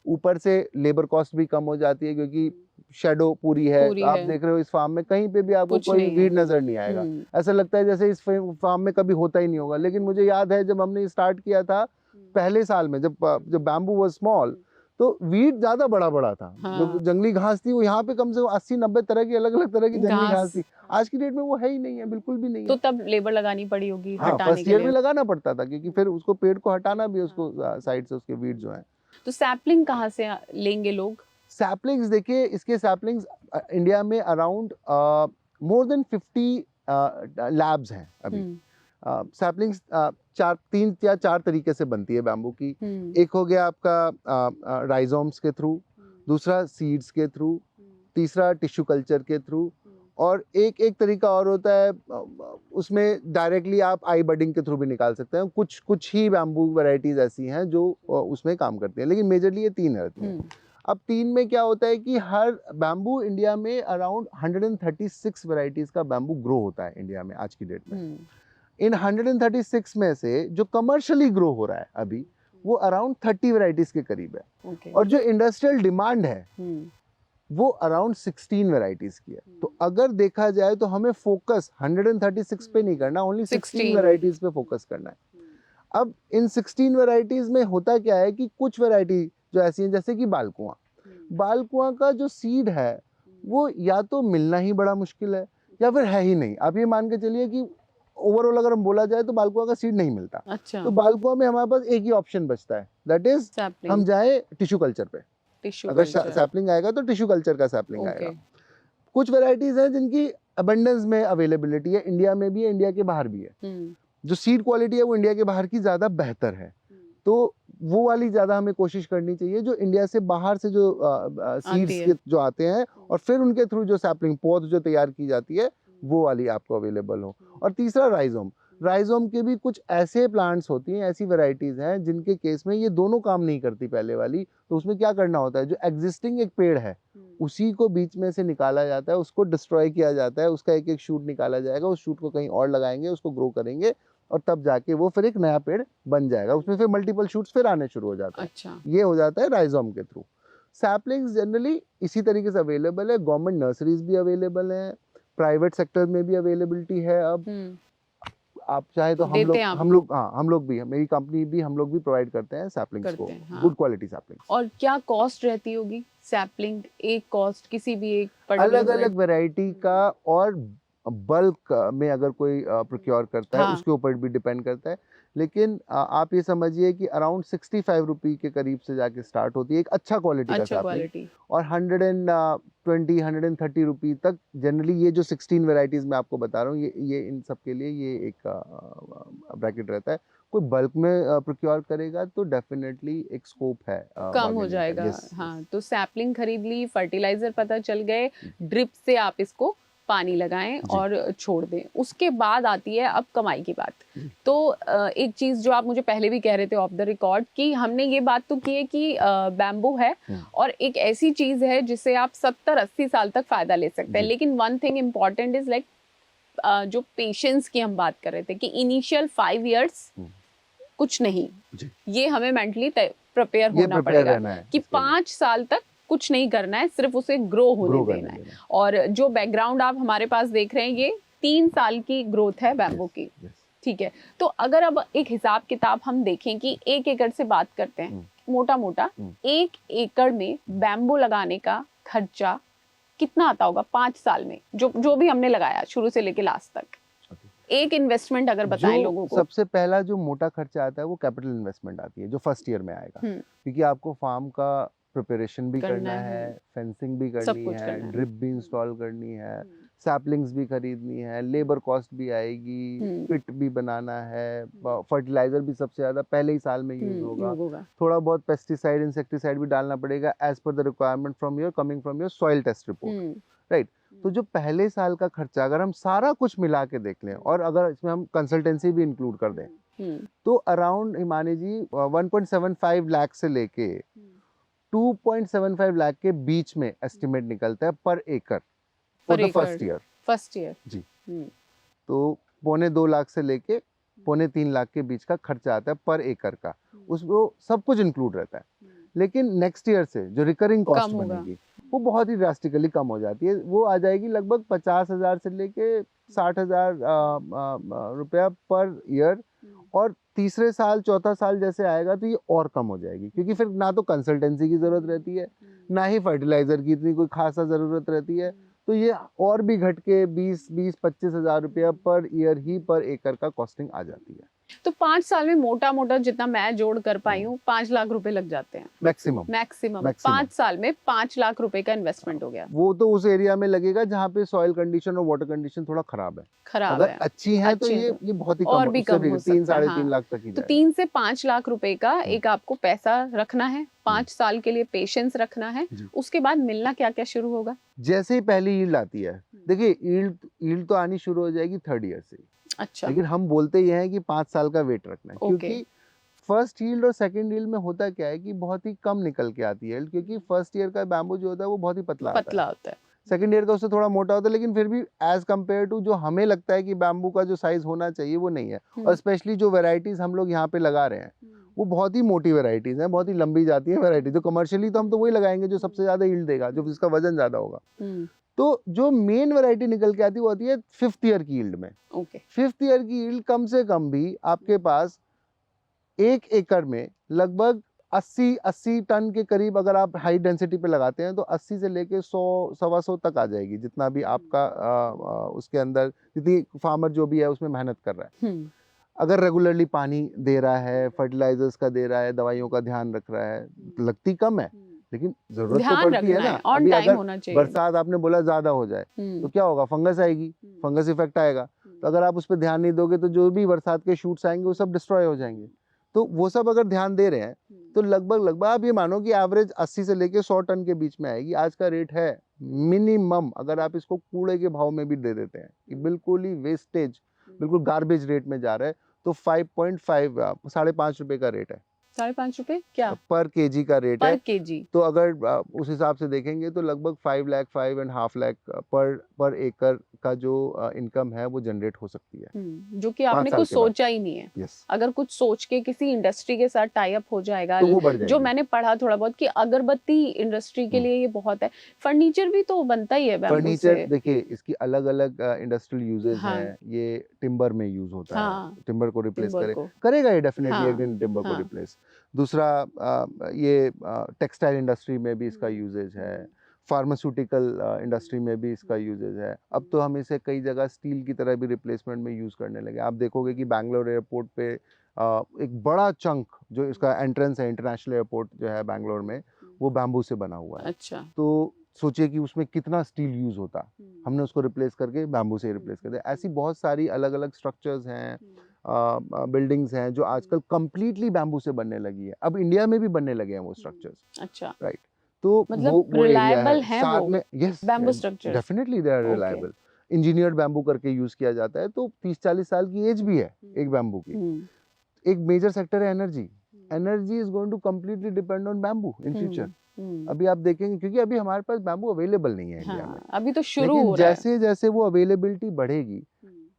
ऊपर से लेबर कॉस्ट भी कम हो जाती है, क्योंकि शेडो पूरी है। आप देख रहे हो इस फार्म में कहीं पे भी आपको कोई वीड नजर नहीं आएगा, ऐसा लगता है जैसे इस फार्म में कभी होता ही नहीं होगा। लेकिन मुझे याद है जब हमने स्टार्ट किया था पहले साल में, जब बैम्बू वाज स्मॉल, तो वीड ज्यादा बड़ा था। जो जंगली घास थी वो यहाँ पे कम से कम 80-90 तरह की अलग अलग तरह की जंगली घास थी। आज की डेट में वो है ही नहीं है, बिल्कुल भी नहीं है। तो तब लेबर लगानी पड़ी होगी हटाने के लिए। फर्स्ट ईयर में लगाना पड़ता था, क्योंकि फिर उसको पेड़ को हटाना भी, उसको साइड से उसके वीड जो है। तो सैपलिंग कहाँ से लेंगे लोग? सैपलिंग्स देखिए, इसके सैपलिंग्स इंडिया में अराउंड मोर देन 50 लैब्स हैं अभी। सैपलिंग्स 3 या 4 तरीके से बनती है बैम्बू की। एक हो गया आपका राइजोम्स के थ्रू, दूसरा सीड्स के थ्रू, तीसरा टिश्यू कल्चर के थ्रू, और एक तरीका और होता है, उसमें डायरेक्टली आप आई बडिंग के थ्रू भी निकाल सकते हैं। कुछ ही बैम्बू वैरायटीज ऐसी हैं जो उसमें काम करती हैं, लेकिन मेजरली ये 3 रहती हैं। अब 3 में क्या होता है कि हर बैम्बू, इंडिया में अराउंड 136 वैरायटीज का बैम्बू ग्रो होता है इंडिया में आज की डेट में। इन 136 में से जो कमर्शियली ग्रो हो रहा है अभी, वो अराउंड 30 वैरायटीज के करीब है। और जो इंडस्ट्रियल डिमांड है वो अराउंड 16 वैरायटीज की है। तो अगर देखा जाए तो हमें फोकस 136 पे नहीं करना, ओनली 16 वैरायटीज पे फोकस करना है। अब इन 16 वैरायटीज में होता क्या है कि कुछ वैरायटी जो ऐसी हैं, जैसे कि बालकुआं का जो सीड है वो या तो मिलना ही बड़ा मुश्किल है या फिर है ही नहीं। आप ये मान के चलिए कि ओवरऑल अगर हम बोला जाए तो बालकुआं का सीड नहीं मिलता। अच्छा। तो बालकुआं में हमारे पास एक ही ऑप्शन बचता है, दैट इज हम जाए टिश्यू कल्चर पे। अगर सैपलिंग आएगा तो टिश्यू कल्चर का सैपलिंग आएगा। कुछ वैरायटीज हैं जिनकी अबंडेंस में अवेलेबिलिटी है, इंडिया में भी है, इंडिया के बाहर भी है। जो सीड क्वालिटी है वो इंडिया के बाहर की ज्यादा बेहतर है, तो वो वाली ज्यादा हमें कोशिश करनी चाहिए। जो इंडिया से बाहर से जो सीड्स जो आते हैं और फिर उनके थ्रू जो सैपलिंग पौध जो तैयार की जाती है वो वाली आपको अवेलेबल हो। और तीसरा राइजोम के भी कुछ ऐसे प्लांट्स होती हैं, ऐसी वैरायटीज हैं जिनके केस में ये दोनों काम नहीं करती पहले वाली। तो उसमें क्या करना होता है, जो एग्जिस्टिंग एक पेड़ है उसी को बीच में से निकाला जाता है, उसको डिस्ट्रॉय किया जाता है, उसका एक शूट निकाला जाएगा, उस शूट को कहीं और लगाएंगे, उसको ग्रो करेंगे और तब जाके वो फिर एक नया पेड़ बन जाएगा। उसमें फिर मल्टीपल शूट्स फिर आने शुरू हो जाते हैं। अच्छा। ये हो जाता है राइजोम के थ्रू। सैपलिंग्स जनरली इसी तरीके से अवेलेबल है, गवर्नमेंट नर्सरीज भी अवेलेबल है, प्राइवेट सेक्टर में भी अवेलेबिलिटी है। अब आप चाहे तो हम लोग भी, मेरी कंपनी भी, हम लोग भी प्रोवाइड करते हैं सैपलिंग्स को, गुड क्वालिटी सैपलिंग्स। और क्या कॉस्ट रहती होगी सैपलिंग, एक कॉस्ट किसी भी एक अलग अलग वैरायटी का, और बल्क में अगर कोई प्रोक्योर करता है उसके ऊपर भी डिपेंड करता है। लेकिन आप ये समझिए कि अराउंड 65 रुपी के करीब से जाके स्टार्ट होती है एक अच्छा क्वालिटी का सैपलिंग, और 120 130 रुपी तक जनरली। ये जो 16 वैरायटीज मैं आपको बता रहा हूँ, ये इन सब के लिए ये एक ब्रैकेट रहता है। कोई बल्क में प्रोक्योर करेगा तो डेफिनेटली एक स्कोप है, कम हो जाएगा। हाँ, तो सैपलिंग खरीद ली, फर्टिलाइजर पता चल गए, ड्रिप से आप इसको पानी लगाएं और छोड़ दें। उसके बाद आती है अब कमाई की बात। तो एक चीज जो आप मुझे पहले भी कह रहे थे ऑफ द रिकॉर्ड, कि हमने ये बात तो की है कि बैम्बू है और एक ऐसी चीज है जिससे आप 70-80 साल तक फायदा ले सकते हैं। लेकिन one thing important is like जो पेशेंस की हम बात कर रहे थे कि इनिशियल 5 इयर्स कुछ नहीं, ये हमें मेंटली प्रिपेयर होना पड़ेगा कि 5 साल तक कुछ नहीं करना है, सिर्फ उसे ग्रो होने देना है। और जो बैकग्राउंड आप हमारे पास देख रहे हैं, ये 3 साल की ग्रोथ है बैम्बू की। ठीक है, तो अगर अब एक हिसाब किताब हम देखें कि 1 एकड़ से बात करते हैं, मोटा मोटा 1 एकड़ में बैम्बू लगाने का खर्चा कितना आता होगा 5 साल में, जो भी हमने लगाया शुरू से लेके लास्ट तक? एक इन्वेस्टमेंट अगर बताएं लोगों को। सबसे पहला जो मोटा खर्चा आता है वो कैपिटल इन्वेस्टमेंट आती है, जो फर्स्ट ईयर में आएगा, क्योंकि आपको फार्म का प्रिपरेशन भी करना है, फेंसिंग भी करनी है, ड्रिप भी इंस्टॉल करनी है, सैपलिंग्स भी खरीदनी है, लेबर कॉस्ट भी आएगी, पिट भी बनाना है, फर्टिलाइजर भी सबसे ज्यादा पहले ही साल में यूज होगा, थोड़ा बहुत पेस्टिसाइड इंसेक्टिसाइड भी डालना पड़ेगा as per the requirement coming from your soil test report, right. तो जो पहले साल का खर्चा अगर हम सारा कुछ मिला के देख लें, और अगर इसमें हम कंसल्टेंसी भी इंक्लूड कर दें, तो अराउंड हिमानी जी 1.75 लाख से लेके 2.75 लाख के बीच में एस्टिमेट निकलता है पर एकड़ फॉर द फर्स्ट ईयर जी। तो 2.25 लाख से लेके 2.25 लाख के बीच का खर्चा आता है पर एकड़ का, उसमें सब कुछ इंक्लूड रहता है। लेकिन नेक्स्ट ईयर से जो रिकरिंग कॉस्ट बनेगी वो बहुत ही ड्रास्टिकली कम हो जाती है, वो आ जाएगी लगभग 50,000 से लेके 60,000 रुपया पर ईयर। और तीसरे साल चौथा साल जैसे आएगा तो ये और कम हो जाएगी, क्योंकि फिर ना तो कंसल्टेंसी की जरूरत रहती है, ना ही फर्टिलाइजर की इतनी कोई खासा जरूरत रहती है, तो ये और भी घट के 20-25 हजार रुपया पर ईयर ही पर एकड़ का कॉस्टिंग आ जाती है। तो 5 साल में मोटा मोटा जितना मैं जोड़ कर पाई हूँ 5 लाख रुपए लग जाते हैं मैक्सिमम 5 साल में 5 लाख रुपए का इन्वेस्टमेंट हो गया। वो तो उस एरिया में लगेगा जहाँ पे सॉइल कंडीशन और वाटर कंडीशन थोड़ा खराब है। अगर अच्छी है तो ये बहुत ही और भी कम हो सकता है। 3-3.5 लाख तक ही तो 3 से 5 लाख रुपए का एक आपको पैसा रखना है, 5 साल के लिए पेशेंस रखना है। उसके बाद मिलना क्या क्या शुरू होगा? जैसे ही पहली यील्ड आती है देखिए ईल्ड तो आनी शुरू हो जाएगी 3rd ईयर से, अच्छा, लेकिन हम बोलते ये हैं कि 5 साल का वेट रखना है, ओके, क्योंकि फर्स्ट यील्ड और सेकंड यील्ड में होता क्या है कि बहुत ही कम निकल के आती है, क्योंकि फर्स्ट ईयर का बैम्बू जो होता है वो बहुत ही पतला आता है, पतला होता है। सेकंड ईयर का उससे थोड़ा मोटा होता है, लेकिन फिर भी एज कम्पेयर टू जो हमें लगता है कि बैम्बू का जो साइज होना चाहिए वो नहीं है। और स्पेशली जो वेराइटीज हम लोग यहाँ पे लगा रहे हैं वो बहुत ही मोटी वेराइटीज हैं, बहुत ही लंबी जाती है वेराइटी, तो कमर्शियली तो हम तो वही लगाएंगे जो सबसे ज्यादा यील्ड देगा, जो जिसका वजन ज्यादा होगा। तो जो मेन वैरायटी निकल के आती है वो आती है 5th ईयर की यील्ड में। ओके, 5th ईयर की यील्ड कम से कम भी आपके पास 1 एकड़ में लगभग 80 टन के करीब अगर आप हाई डेंसिटी पे लगाते हैं तो 80 से लेके 100 सवा 100 तक आ जाएगी, जितना भी आपका उसके अंदर जितनी फार्मर जो भी है उसमें मेहनत कर रहा है। अगर रेगुलरली पानी दे रहा है, फर्टिलाइजर्स का दे रहा है, दवाइयों का ध्यान रख रहा है, लगती कम है लेकिन जरूरत तो ध्यान पड़ती है रखना ना। है, ऑन अभी टाइम अगर होना चाहिए। बरसात आपने बोला ज्यादा हो जाए तो क्या होगा, फंगस आएगी, फंगस इफेक्ट आएगा, तो अगर आप उस पर ध्यान नहीं दोगे तो जो भी बरसात के शूट्स आएंगे वो सब डिस्ट्रॉय हो जाएंगे। तो वो सब अगर ध्यान दे रहे हैं तो लगभग आप ये मानो कि एवरेज 80 से लेके 100 टन के बीच में आएगी। आज का रेट है मिनिमम, अगर आप इसको कूड़े के भाव में भी दे देते हैं कि बिल्कुल ही वेस्टेज, बिल्कुल गार्बेज रेट में जा रहा है, तो 5.5 ₹5.5 का रेट है, ₹5.5 क्या पर केजी का रेट पर है। केजी? तो अगर उस हिसाब से देखेंगे तो लगभग 5 लाख 5.5 लाख पर एकड़ का जो इनकम है वो जनरेट हो सकती है, जो कि 5 आपने साल कुछ के बाद। सोचा ही नहीं है। यस, अगर कुछ सोच के किसी इंडस्ट्री के साथ टाई अप हो जाएगा, तो वो बढ़ जो जाएगी। मैंने पढ़ा थोड़ा बहुत कि अगरबत्ती इंडस्ट्री के लिए ये बहुत है, फर्नीचर भी तो बनता ही है बैम्बू फर्नीचर से। देखिए इसकी अलग अलग इंडस्ट्रियल यूजेस हाँ, हैं, ये टिम्बर में यूज होता है, हाँ, टिम्बर को रिप्लेस टिम्बर को, करेगा ये डेफिनेटली एक हाँ, दिन टिम्बर को हाँ, रिप्लेस। दूसरा ये टेक्सटाइल इंडस्ट्री में भी इसका यूजेज है, फार्मास्यूटिकल इंडस्ट्री में भी इसका यूजेज है। अब तो हम इसे कई जगह स्टील की तरह भी रिप्लेसमेंट में यूज करने लगे। आप देखोगे कि बैंगलोर एयरपोर्ट पे एक बड़ा चंक जो इसका एंट्रेंस है, इंटरनेशनल एयरपोर्ट जो है बैंगलोर में, वो बैम्बू से बना हुआ है। अच्छा, तो सोचिए कि उसमें कितना स्टील यूज होता, हमने उसको रिप्लेस करके बैम्बू से रिप्लेस कर दिया। ऐसी बहुत सारी अलग अलग स्ट्रक्चर्स हैं, बिल्डिंग्स हैं जो आजकल कंप्लीटली बैम्बू से बनने लगी है। अब इंडिया में भी बनने लगे हैं वो स्ट्रक्चर्स, अच्छा, राइट। तो मतलब वो एरिया है रिलायबल है साथ वो में। Yes, bamboo structures? Definitely they are okay, reliable. Engineered bamboo करके यूज किया जाता है, तो 30-40 साल की एज भी है एक बैम्बू की। एक मेजर सेक्टर है energy. Energy is going to completely depend on bamboo in future. अभी आप देखेंगे क्योंकि अभी हमारे पास बैम्बू अवेलेबल नहीं है इंडिया में, अभी तो शुरू लेकिन हो रहा है। जैसे जैसे वो अवेलेबिलिटी बढ़ेगी,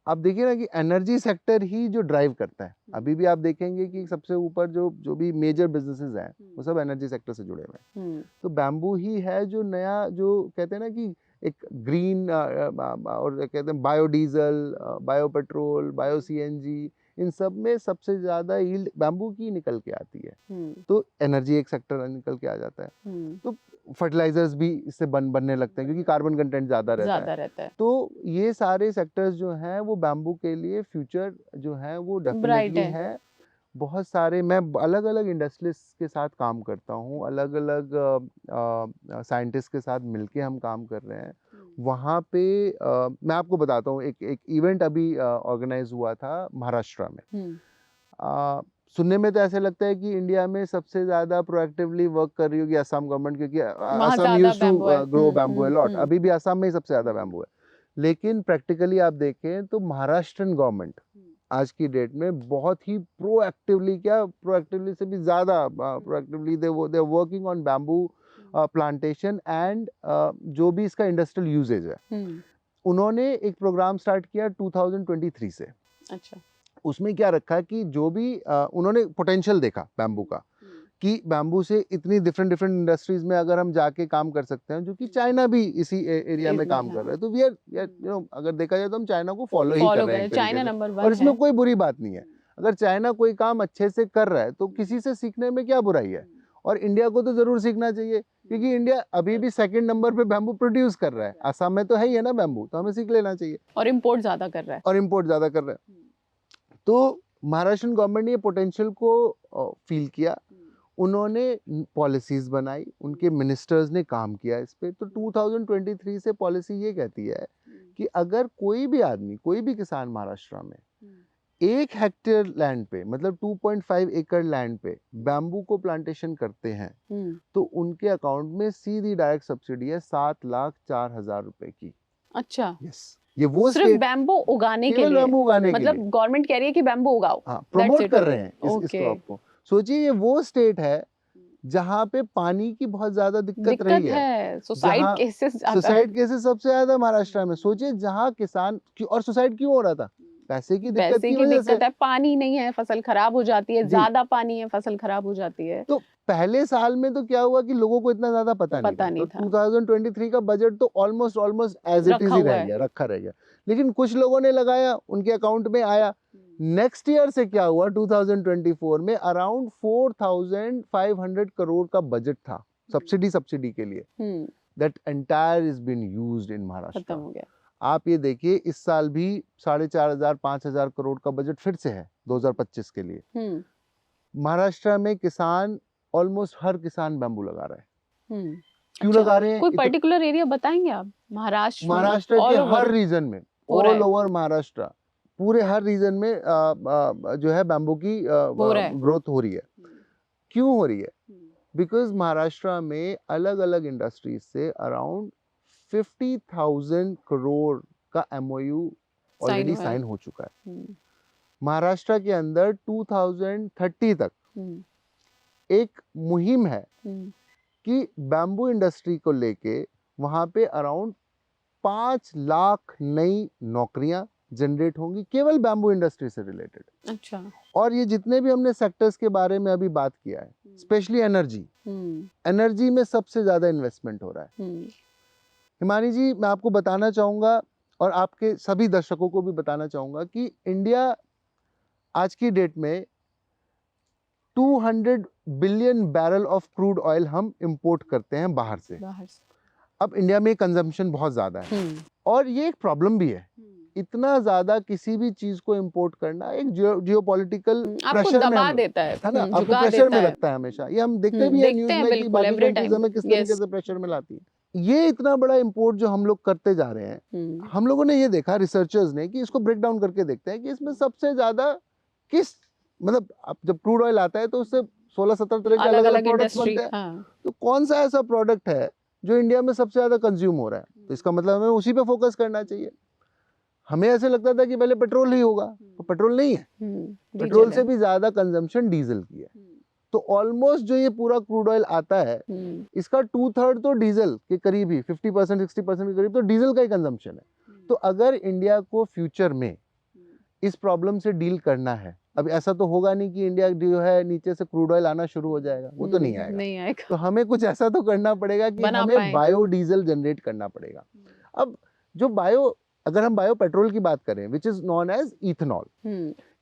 आप देखिए ना कि एनर्जी सेक्टर ही जो ड्राइव करता है। अभी भी आप देखेंगे कि सबसे ऊपर जो भी मेजर बिजनेसेस हैं वो सब एनर्जी सेक्टर से जुड़े हुए हैं। तो बैम्बू ही है जो नया, जो कहते हैं ना कि एक ग्रीन और कहते हैं biodiesel, bio petrol, bio CNG, इन सब में सबसे ज्यादा यील्ड बैम्बू की निकल के आती है। तो एनर्जी एक सेक्टर निकल के आ जाता है। तो फर्टिलाइजर्स भी इससे बनने लगते हैं क्योंकि कार्बन कंटेंट ज्यादा रहता है। तो ये सारे सेक्टर्स जो हैं वो बैम्बू के लिए फ्यूचर जो है वो डेफिनेटली है। बहुत सारे, मैं अलग अलग इंडस्ट्रीज के साथ काम करता हूँ, अलग अलग साइंटिस्ट के साथ मिलके हम काम कर रहे हैं। वहाँ पे मैं आपको बताता हूँ, एक इवेंट अभी ऑर्गेनाइज हुआ था महाराष्ट्र में। सुनने में तो ऐसे लगता है कि इंडिया में सबसे ज्यादा प्रोएक्टिवली वर्क कर रही होगी असम गवर्नमेंट, क्योंकि Assam used to grow bamboo a lot. अभी भी असम में ही सबसे ज्यादा बैम्बू है, लेकिन प्रैक्टिकली आप देखें तो महाराष्ट्रन गवर्नमेंट आज की डेट में बहुत ही प्रोएक्टिवली, क्या प्रोएक्टिवली से भी ज्यादा proactively they working on bamboo plantation and जो भी इसका इंडस्ट्रियल यूजेज है। उन्होंने एक प्रोग्राम स्टार्ट किया 2023 से। अच्छा, उसमें क्या रखा कि जो भी उन्होंने पोटेंशियल देखा बैम्बू का, कि बैम्बू से इतनी डिफरेंट इंडस्ट्रीज में अगर हम जाके काम कर सकते हैं, जो कि चाइना भी इसी एरिया में काम कर रहा है, तो वी आर यू नो, अगर देखा जाए तो हम चाइना को फॉलो ही कर रहे हैं चाइना एक नंबर तरीके से, 1 और इसमें है। कोई बुरी बात नहीं है। अगर चाइना कोई काम अच्छे से कर रहा है तो किसी से सीखने में क्या बुराई है, और इंडिया को तो जरूर सीखना चाहिए, क्योंकि इंडिया अभी भी 2nd नंबर पे बैम्बू प्रोड्यूस कर रहा है। असम में तो है ही है ना बैम्बू, तो हमें सीख लेना चाहिए। और इम्पोर्ट ज्यादा कर रहा है। तो महाराष्ट्र गवर्नमेंट ने ये पोटेंशियल को फील किया, उन्होंने पॉलिसीज बनाई, उनके मिनिस्टर्स ने काम किया इस पे। तो 2023 से पॉलिसी ये कहती है कि अगर कोई भी आदमी, कोई भी किसान महाराष्ट्र में 1 हेक्टेयर लैंड पे, मतलब 2.5 एकड़ लैंड पे बैम्बू को प्लांटेशन करते हैं, तो उनके अकाउंट में सीधी डायरेक्ट सब्सिडी है 7,04,000 रुपए की। अच्छा, यस, ये वो सिर्फ स्टेट बैम्बू उगाने के केवल लिए, बैम्बू उगाने के मतलब लिए, गवर्नमेंट कह रही है कि बैम्बू उगाओ, हाँ, दैट्स प्रमोट इट कर ओनली। रहे हैं इस ओके, क्रॉप को। सोचिए ये वो स्टेट है जहाँ पे पानी की बहुत ज्यादा दिक्कत रही दिक्कत है, है, सुसाइड जहाँ केसेस ज्यादा है। सुसाइड केसेस सबसे ज्यादा महाराष्ट्र में। सोचिए जहाँ किसान और सुसाइड क्यों हो रहा था, पैसे की दिक्कत पैसे की की वजह से। दिक्कत है, पानी नहीं है, फसल खराब हो जाती है, जी, ज्यादा पानी है, फसल खराब हो जाती है। तो पहले साल में तो क्या हुआ कि लोगों को इतना ज्यादा पता नहीं पता था, तो नहीं था, 2023 का बजट तो almost almost as it is रखा ही हुआ रह है। गया, रखा रह गया। लेकिन कुछ लोगों ने लगाया, उनके अकाउंट में आया। नेक्स्ट ईयर से क्या हुआ, 2024 में अराउंड 4500 करोड़ का बजट था सब्सिडी के लिए। That entire is been used in खत्म महाराष्ट्र। हो गया। आप ये देखिए इस साल भी 4500-5000 करोड़ का बजट फिर से है 2025 के लिए। महाराष्ट्र में किसान, ऑलमोस्ट हर किसान बैम्बू लगा रहा है। क्यों अच्छा, लगा रहे हैं? कोई पर्टिकुलर एरिया बताएंगे आप महाराष्ट्र में? महाराष्ट्र के ऑल ओवर हर रीजन में, हो रहा ऑल है, ओवर महाराष्ट्र, पूरे हर रीजन में जो है बैम्बू की हो रहा है। ग्रोथ हो रही है। क्यों हो रही है? बिकॉज महाराष्ट्र में अलग अलग इंडस्ट्रीज से अराउंड 50,000 करोड़ का MOU साइन ऑलरेडी हुआ है। साइन हो चुका है। महाराष्ट्र के अंदर 2030 तक एक मुहिम है कि बैम्बू इंडस्ट्री को लेके वहां पे अराउंड 5 लाख नई नौकरियां जनरेट होंगी केवल बैम्बू इंडस्ट्री से रिलेटेड। अच्छा, और ये जितने भी हमने सेक्टर्स के बारे में अभी बात किया है, स्पेशली एनर्जी में सबसे ज्यादा इन्वेस्टमेंट हो रहा है। हिमानी जी, मैं आपको बताना चाहूंगा और आपके सभी दर्शकों को भी बताना चाहूंगा कि इंडिया आज की डेट में 200 billion barrel of crude oil हम इंपोर्ट करते हैं बाहर से। अब इंडिया में कंजम्पशन बहुत ज्यादा है और ये एक प्रॉब्लम भी है। इतना ज्यादा किसी भी चीज को इंपोर्ट करना एक जियोपॉलिटिकल प्रेशर दबा में देता है ना, आपको झुका प्रेशर देता में है। रखता है हमेशा। ये हम देखते भी हैं न्यूज में कि बिल्कुल, बाकी एवरी कंट्रीज टाइम। हमें किस तरीके से प्रेशर में लाती है। ये इतना बड़ा इंपोर्ट जो हम लोग करते जा रहे हैं, हम लोगों ने ये देखा, रिसर्चर्स ने, कि इसको ब्रेक डाउन करके देखते हैं कि इसमें सबसे ज्यादा किस, मतलब अब जब क्रूड ऑयल आता है तो उससे 16-17 तरह के अलग अलग प्रोडक्ट्स बनते हैं। तो कौन सा ऐसा प्रोडक्ट है जो इंडिया में सबसे ज्यादा कंज्यूम हो रहा है? तो इसका मतलब हमें उसी पे फोकस करना चाहिए। हमें ऐसे लगता था कि पहले पेट्रोल ही होगा, तो पेट्रोल नहीं है। पेट्रोल से भी ज्यादा कंजम्पशन डीजल की है। तो ऑलमोस्ट जो ये पूरा क्रूड ऑयल आता है, इसका 2/3 तो डीजल के करीब ही, 50% 60% के करीब तो डीजल का ही कंजम्पशन है। तो अगर इंडिया को फ्यूचर में इस प्रॉब्लम से डील करना है, अब ऐसा तो होगा नहीं कि इंडिया जो है नीचे से क्रूड ऑयल आना शुरू हो जाएगा, वो तो नहीं आएगा। तो हमें कुछ ऐसा तो करना पड़ेगा कि हमें बायोडीजल जनरेट करना पड़ेगा। अब जो अगर हम बायो पेट्रोल की बात करें, which is non as ethanol,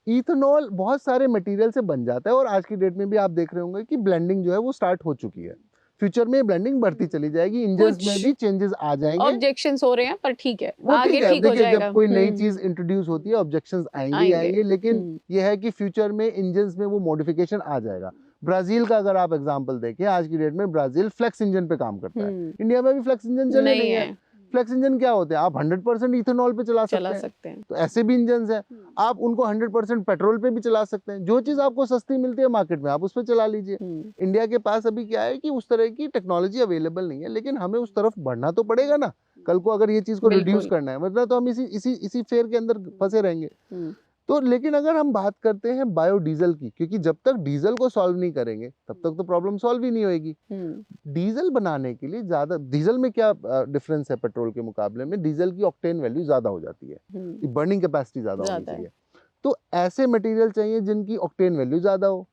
ethanol बहुत सारे मटेरियल से बन जाता है और आज की डेट में भी आप देख रहे होंगे कि ब्लेंडिंग जो है वो स्टार्ट हो चुकी है। फ्यूचर में ब्लेंडिंग बढ़ती चली जाएगी, इंजन्स में भी चेंजेस आ जाएंगे। ऑब्जेक्शंस हो रहे हैं पर ठीक है, वो आगे ठीक हो देखिए, जाएगा। जब कोई नई चीज इंट्रोड्यूस होती है ऑब्जेक्शंस आएंगे, लेकिन ये है कि फ्यूचर में इंजन्स में वो मॉडिफिकेशन आ जाएगा। ब्राजील का अगर आप एग्जांपल देखें, आज की डेट में ब्राजील फ्लेक्स इंजन पे काम करता है। इंडिया में भी फ्लेक्स इंजन चले नहीं है। फ्लेक्स इंजन क्या होते हैं? आप 100% इथेनॉल पे चला सकते हैं। तो ऐसे भी इंजन हैं, आप उनको 100% पेट्रोल पे भी चला सकते हैं। जो चीज आपको सस्ती मिलती है मार्केट में, आप उस पर चला लीजिए। इंडिया के पास अभी क्या है कि उस तरह की टेक्नोलॉजी अवेलेबल नहीं है, लेकिन हमें उस तरफ बढ़ना तो पड़ेगा ना। कल को अगर ये चीज को रिड्यूस करना है, मतलब तो हम इसी फेयर के अंदर फंसे रहेंगे। तो लेकिन अगर हम बात करते हैं बायोडीजल की, क्योंकि जब तक डीजल को सॉल्व नहीं करेंगे तब तक तो प्रॉब्लम सॉल्व ही नहीं होगी। डीजल बनाने के लिए ज्यादा, डीजल में क्या डिफरेंस है पेट्रोल के मुकाबले में? डीजल की ऑक्टेन वैल्यू ज्यादा हो जाती है, बर्निंग कैपेसिटी ज्यादा होनी चाहिए। तो ऐसे मटेरियल चाहिए जिनकी ऑक्टेन वैल्यू ज्यादा हो।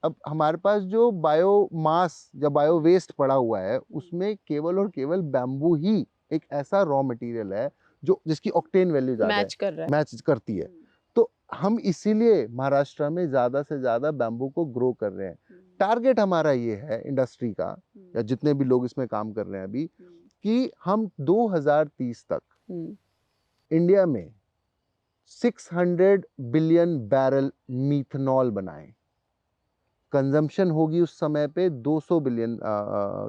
अब हमारे पास जो बायोमास या बायो वेस्ट पड़ा हुआ है, उसमें केवल और केवल बैम्बू ही एक ऐसा रॉ मटेरियल है जो जिसकी ऑक्टेन वैल्यू ज्यादा मैच करती है। तो हम इसीलिए महाराष्ट्र में ज्यादा से ज्यादा बैम्बू को ग्रो कर रहे हैं। टारगेट हमारा ये है इंडस्ट्री का, या जितने भी लोग इसमें काम कर रहे हैं अभी, कि हम 2030 तक इंडिया में 600 बिलियन बैरल मीथनॉल बनाएं। कंजम्पशन होगी उस समय पे 200 बिलियन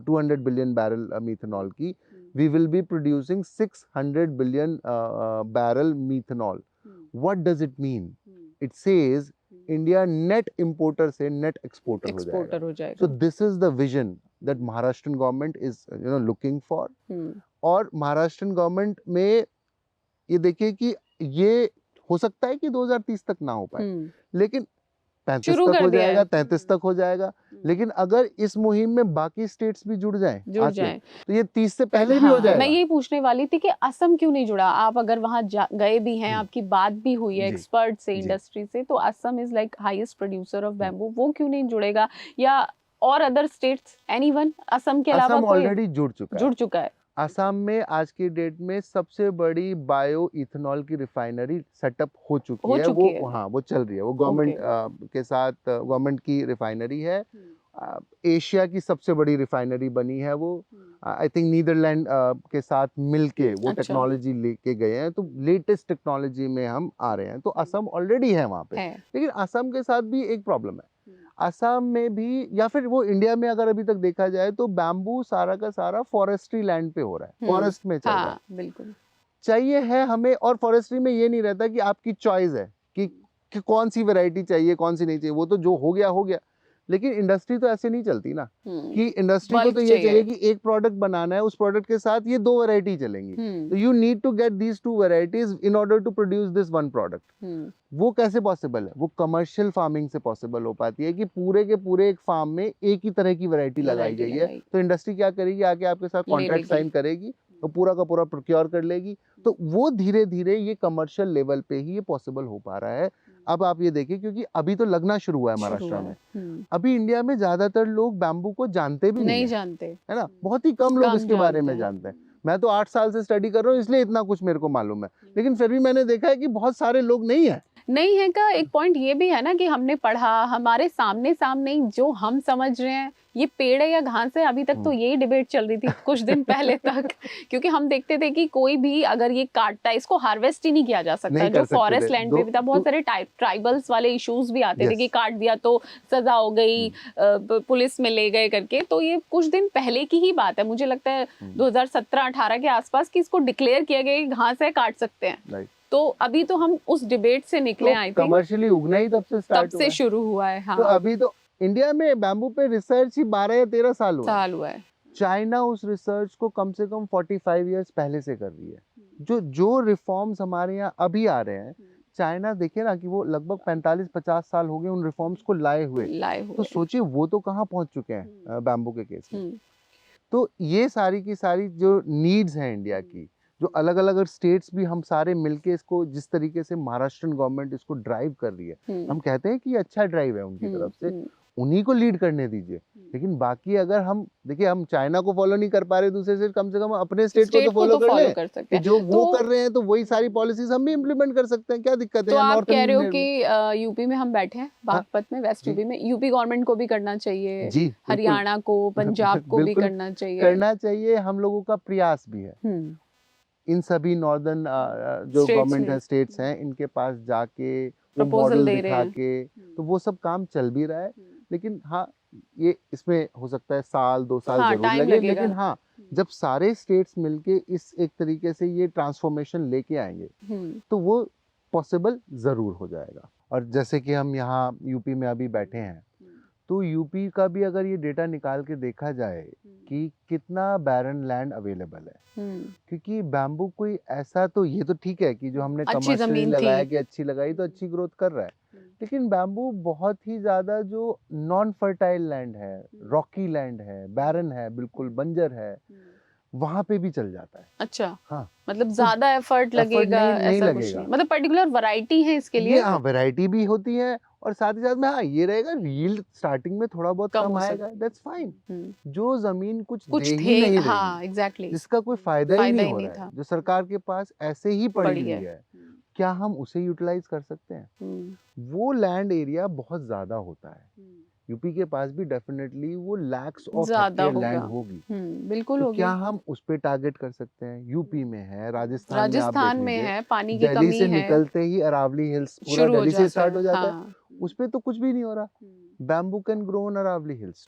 200 बिलियन बैरल मीथनॉल की। We will be producing 600 billion barrel methanol. What does it mean? It says India net importer से नेट एक्सपोर्टर हो जाएगा। So this is the vision that Maharashtrian government is looking for. और Maharashtra government में ये देखिए कि ये हो सकता है कि 2030 तक ना हो पाए, लेकिन 35 शुरू तक कर हो दिया है। जाएगा, 33 तक हो जाएगा। लेकिन अगर इस मुहिम में बाकी स्टेट्स भी जुड़ जाएं तो ये 30 से पहले भी हो मैं जाएगा। यही पूछने वाली थी कि असम क्यों नहीं जुड़ा? आप अगर वहां गए भी हैं, आपकी बात भी हुई है जी, एक्सपर्ट से, जी। इंडस्ट्री से, तो Assam is like highest producer of bamboo, वो क्यों नहीं जुड़ेगा? या और अदर स्टेट्स, एनीवन असम के अलावा असम कोई ऑलरेडी जुड़ चुका है। असम में आज की डेट में सबसे बड़ी बायो इथेनॉल की रिफाइनरी सेटअप हो चुकी है। वो हाँ, वो चल रही है, वो गवर्नमेंट के साथ, गवर्नमेंट की रिफाइनरी है। एशिया की सबसे बड़ी रिफाइनरी बनी है वो। आई थिंक नीदरलैंड के साथ मिलके वो टेक्नोलॉजी लेके गए हैं, तो लेटेस्ट टेक्नोलॉजी में हम आ रहे हैं। तो असम ऑलरेडी है वहाँ पे, लेकिन असम के साथ भी एक प्रॉब्लम है। असम में भी, या फिर वो इंडिया में अगर अभी तक देखा जाए तो बैम्बू सारा का सारा फॉरेस्ट्री लैंड पे हो रहा है, फॉरेस्ट में चल रहा है। बिल्कुल चाहिए है हमें, और फॉरेस्ट्री में ये नहीं रहता कि आपकी चॉइस है कि कौन सी वैरायटी चाहिए, कौन सी नहीं चाहिए, वो तो जो हो गया। लेकिन इंडस्ट्री तो ऐसे नहीं चलती ना, कि इंडस्ट्री को तो ये चाहिए कि एक प्रोडक्ट बनाना है, उस प्रोडक्ट के साथ ये 2 वैरायटी चलेंगी, तो you need to get these 2 varieties in order to produce this 1 product. वो कैसे पॉसिबल है? वो कमर्शियल फार्मिंग से पॉसिबल हो पाती है कि पूरे के पूरे एक फार्म में एक ही तरह की वैरायटी लगाई गई है। तो इंडस्ट्री क्या करेगी, आके आपके साथ कॉन्ट्रैक्ट साइन करेगी, तो पूरा का पूरा प्रोक्योर कर लेगी। तो वो धीरे धीरे ये कमर्शियल लेवल पे ही ये पॉसिबल हो पा रहा है। अब आप ये देखिए, क्योंकि अभी तो लगना शुरू हुआ है महाराष्ट्र में। अभी इंडिया में ज्यादातर लोग बैम्बू को जानते भी नहीं जानते, है ना, बहुत ही कम लोग इसके बारे में जानते हैं। मैं तो 8 साल से स्टडी कर रहा हूँ, इसलिए इतना कुछ मेरे को मालूम है, लेकिन फिर भी मैंने देखा है कि बहुत सारे लोग नहीं है का एक पॉइंट ये भी है ना कि हमने पढ़ा, हमारे सामने जो हम समझ रहे हैं ये पेड़ है या घास है, अभी तक तो यही डिबेट चल रही थी कुछ दिन पहले तक। क्योंकि हम देखते थे कि कोई भी अगर ये काटता है, इसको हार्वेस्ट ही नहीं किया जा सकता, जो फॉरेस्ट लैंड पे भी था। बहुत सारे ट्राइबल्स वाले इश्यूज भी आते थे कि काट दिया तो सजा हो गई, पुलिस में ले गए करके। तो ये कुछ दिन पहले की ही बात है, मुझे लगता है 2017-18 के आसपास, कि इसको डिक्लेयर किया गया कि घास है, काट सकते हैं। तो अभी तो हम उस डिबेट से निकले, आई थिंक कमर्शियली उगना ही तब से शुरू हुआ है। हाँ, तो अभी तो इंडिया में बैम्बू पे रिसर्च ही 12 या 13 साल हुआ है। चाइना उस रिसर्च को कम से कम 45 इयर्स पहले से कर रही है। जो रिफॉर्म्स हमारे यहाँ अभी आ रहे हैं, चाइना देखिए ना कि वो लगभग 45-50 साल हो गए उन रिफॉर्म्स को लाए हुए। तो सोचिए वो तो कहाँ पहुंच चुके हैं बैम्बू के केस में। तो ये सारी की सारी जो नीड्स हैं इंडिया की, जो अलग अलग स्टेट्स भी हम सारे मिलके इसको, जिस तरीके से महाराष्ट्र गवर्नमेंट इसको ड्राइव कर रही है, हम कहते हैं कि अच्छा ड्राइव है उनकी तरफ से, उन्हीं को लीड करने दीजिए। लेकिन बाकी अगर हम देखिए, हम चाइना को फॉलो नहीं कर पा रहे दूसरे से, कम से कम अपने स्टेट को तो फॉलो कर सकते हैं। जो वो कर रहे हैं तो वही सारी पॉलिसीज हम भी इम्प्लीमेंट कर सकते हैं, क्या दिक्कत है? तो आप कह रहे हो कि यूपी में हम बैठे हैं, बागपत में, वेस्ट यूपी में, यूपी गवर्नमेंट को भी करना चाहिए, हरियाणा को, पंजाब को भी करना चाहिए। हम लोगों का प्रयास भी है, इन सभी नॉर्दर्न जो गवर्नमेंट है, स्टेट्स हैं, इनके पास जाके प्रपोजल दिखा के, तो वो सब काम चल भी रहा है। लेकिन हाँ, ये इसमें हो सकता है 1-2 साल जरूर लगे, लेकिन हाँ, जब सारे स्टेट्स मिलके इस एक तरीके से ये ट्रांसफॉर्मेशन लेके आएंगे तो वो पॉसिबल जरूर हो जाएगा। और जैसे कि हम यहाँ यूपी में अभी बैठे हैं, तो यूपी का भी अगर ये डेटा निकाल के देखा जाए कि कितना बैरन लैंड अवेलेबल है, क्योंकि बैम्बू कोई ऐसा, तो ये तो ठीक है कि जो हमने कमर्शियली लगाया कि अच्छी लगाई तो अच्छी ग्रोथ कर रहा है, लेकिन बैम्बू बहुत ही ज्यादा जो नॉन फर्टाइल लैंड है, रॉकी लैंड है, बैरन है, बिल्कुल बंजर है, वहां पे भी चल जाता है। अच्छा, हाँ, मतलब ज्यादा एफर्ट लगेगा, नहीं लगेगा, मतलब पर्टिकुलर वैरायटी है इसके लिए। हाँ, वैरायटी भी होती है, और साथ ही साथ में हाँ ये रहेगा, यील्ड स्टार्टिंग में थोड़ा बहुत कम आएगा, दैट्स फाइन। जो जमीन कुछ दे ही नहीं रही, हाँ, एग्जैक्टली, जिसका कोई फायदा ही नहीं हो रहा है, जो सरकार के पास ऐसे ही पड़ी हुई है, क्या हम उसे यूटिलाइज कर सकते हैं? वो लैंड एरिया बहुत ज्यादा होता है। यूपी के पास भी डेफिनेटली वो लैक्स ऑफ हेक्टेयर लैंड होगी, बिल्कुल तो होगी। क्या हम उस पे टारगेट कर सकते हैं? यूपी में है, राजस्थान में है, पानी की कमी है, दिल्ली से निकलते ही अरावली हिल्स पूरा दिल्ली से स्टार्ट हो जाता है, उस पे तो कुछ भी नहीं हो रहा। Bamboo can grow on Aravalli hills.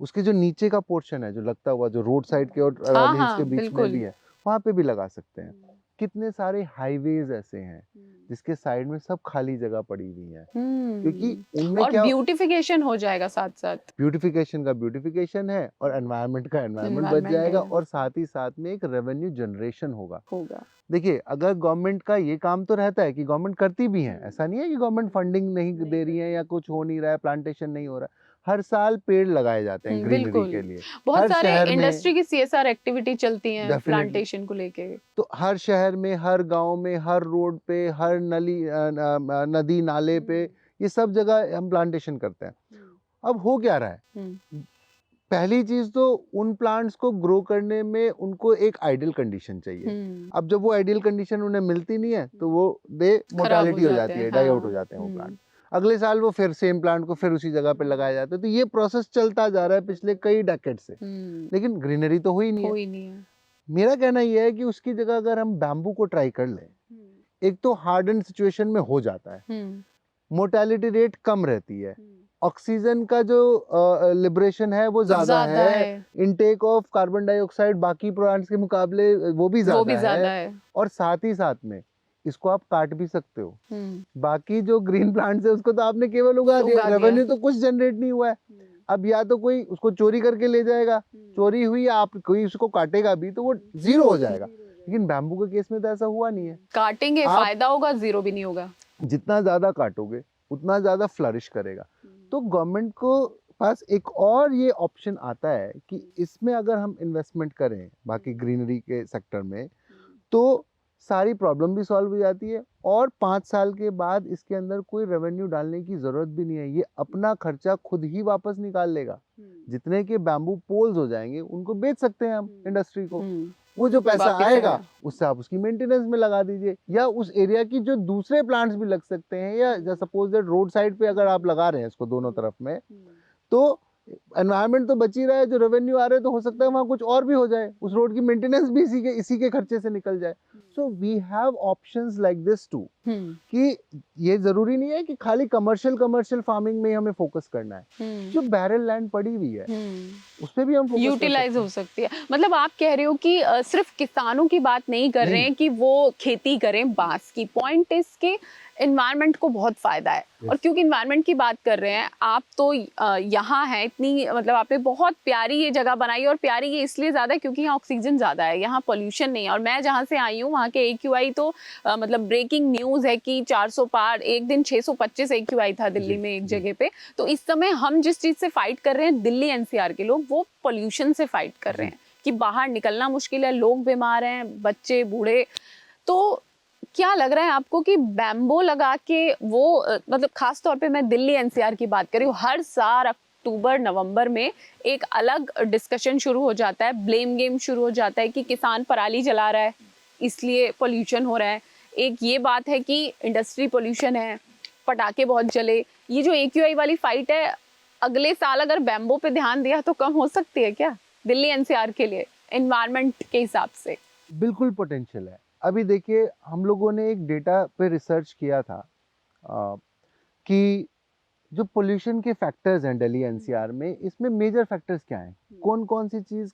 उसके जो नीचे का पोर्शन है, जो लगता हुआ, जो रोड साइड के और अरावली हिल्स के बीच में भी है, वहां पे भी लगा सकते हैं। कितने सारे हाईवेज ऐसे हैं जिसके साइड में सब खाली जगह पड़ी हुई है, क्योंकि उनमें और क्या ब्यूटिफिकेशन हो जाएगा साथ साथ, ब्यूटिफिकेशन का ब्यूटिफिकेशन है और एनवायरनमेंट का एनवायरनमेंट बच जाएगा और साथ ही साथ में एक रेवेन्यू जनरेशन होगा। देखिए, अगर गवर्नमेंट का ये काम तो रहता है कि गवर्नमेंट करती भी है, ऐसा नहीं है कि गवर्नमेंट फंडिंग नहीं दे रही है या कुछ हो नहीं रहा है, प्लांटेशन नहीं हो रहा है, हर साल पेड़ लगाए जाते हैं ग्रीनरी के लिए। बहुत सारे इंडस्ट्री की सीएसआर एक्टिविटी चलती हैं प्लांटेशन को लेके। तो हर शहर में, हर गांव में, हर रोड पे, हर नदी नाले पे, ये सब जगह हम प्लांटेशन करते हैं। अब हो क्या रहा है, पहली चीज तो उन प्लांट्स को ग्रो करने में उनको एक आइडियल कंडीशन चाहिए। अब जब वो आइडियल कंडीशन उन्हें मिलती नहीं है तो वो मोर्टेलिटी हो जाती है, डाई आउट हो जाते हैं वो प्लांट। अगले साल वो फिर सेम प्लांट को फिर उसी जगह पे लगाया जाता है। तो ये प्रोसेस चलता जा रहा है पिछले कई डेकेड से, लेकिन ग्रीनरी तो हुई नहीं है। मेरा कहना यह है कि उसकी जगह अगर हम बैम्बू को ट्राई कर लें, एक तो हार्डन सिचुएशन में हो जाता है, मोर्टेलिटी रेट कम रहती है, ऑक्सीजन का जो लिबरेशन है वो ज्यादा है, इनटेक ऑफ कार्बन डाइऑक्साइड बाकी प्लांट्स के मुकाबले वो भी ज्यादा है, और साथ ही साथ में इसको आप काट भी सकते हो। बाकी जो ग्रीन प्लांट्स है उसको तो आपने केवल उगा दिया, रेवेन्यू तो कुछ जनरेट नहीं हुआ है। अब या तो कोई उसको चोरी करके ले जाएगा, चोरी हुई, आप कोई उसको काटेगा भी तो वो जीरो हो जाएगा। लेकिन बैम्बू के केस में तो ऐसा हुआ नहीं है। काटेंगे फायदा होगा, जीरो भी नहीं होगा। जितना ज्यादा काटोगे उतना ज्यादा फ्लरिश करेगा। तो गवर्नमेंट को पास एक और ये ऑप्शन आता है कि इसमें अगर हम इन्वेस्टमेंट करें बाकी ग्रीनरी के सेक्टर में तो सारी प्रॉब्लम भी सॉल्व हो जाती है, और 5 साल के बाद इसके अंदर कोई रेवेन्यू डालने की जरूरत भी नहीं है। ये अपना खर्चा खुद ही वापस निकाल लेगा। जितने के बैम्बू पोल्स हो जाएंगे उनको बेच सकते हैं हम इंडस्ट्री को, वो जो पैसा आएगा उससे आप उसकी मेंटेनेंस में लगा दीजिए, या उस एरिया की जो दूसरे प्लांट्स भी लग सकते हैं, या सपोज दैट रोड साइड पे अगर आप लगा रहे हैं इसको दोनों तरफ में, तो एनवायरनमेंट तो बच ही रहा है, जो रेवेन्यू आ रहा है तो हो सकता है वहाँ कुछ और भी हो जाए, उस रोड की मेंटेनेंस भी इसी के खर्चे से निकल जाए। So we have options like this too, कि ये जरूरी नहीं है कि खाली कमर्शियल फार्मिंग में हमें फोकस करना है। जो बैरल लैंड पड़ी हुई है उस पे भी हम यूटिलाइज हो सकती है। मतलब आप कह रहे हो कि सिर्फ किसानों की बात नहीं कर रहे हैं कि वो खेती करें बांस की, पॉइंट इसके एनवायरनमेंट को बहुत फायदा है। और क्योंकि एनवायरनमेंट की बात कर रहे हैं आप, तो यहाँ है इतनी, मतलब आपने बहुत प्यारी ये जगह बनाई, और प्यारी ये इसलिए ज्यादा है क्योंकि यहाँ ऑक्सीजन ज्यादा है, यहाँ पोल्यूशन नहीं है। और मैं जहाँ से आई हूँ वहाँ के AQI तो मतलब ब्रेकिंग न्यूज है कि 400 पार, एक दिन 625 AQI था दिल्ली में एक जगह पे। तो इस समय हम जिस चीज से फाइट कर रहे हैं, दिल्ली NCR के लोग वो पोल्यूशन से फाइट कर रहे हैं कि बाहर निकलना मुश्किल है, लोग बीमार हैं, बच्चे बूढ़े। तो क्या लग रहा है आपको कि बैम्बो लगा के वो, मतलब खास तौर पे मैं दिल्ली NCR की बात कर रही हूँ, हर साल अक्टूबर नवंबर में एक अलग डिस्कशन शुरू हो जाता है, ब्लेम गेम शुरू हो जाता है कि किसान पराली जला रहा है इसलिए पोल्यूशन हो रहा है। एक ये बात है कि इंडस्ट्री पोल्यूशन है, पटाखे बहुत जले। ये जो AQI वाली फाइट है, अगले साल अगर बैम्बो पे ध्यान दिया तो कम हो सकती है क्या दिल्ली NCR के लिए एनवायरनमेंट के हिसाब से? बिल्कुल पोटेंशियल है। अभी देखिए, हम लोगों ने एक डेटा पे रिसर्च किया था कि जो पोल्यूशन के फैक्टर्स हैं दिल्ली NCR में, इसमें मेजर फैक्टर्स क्या हैं, कौन कौन सी चीज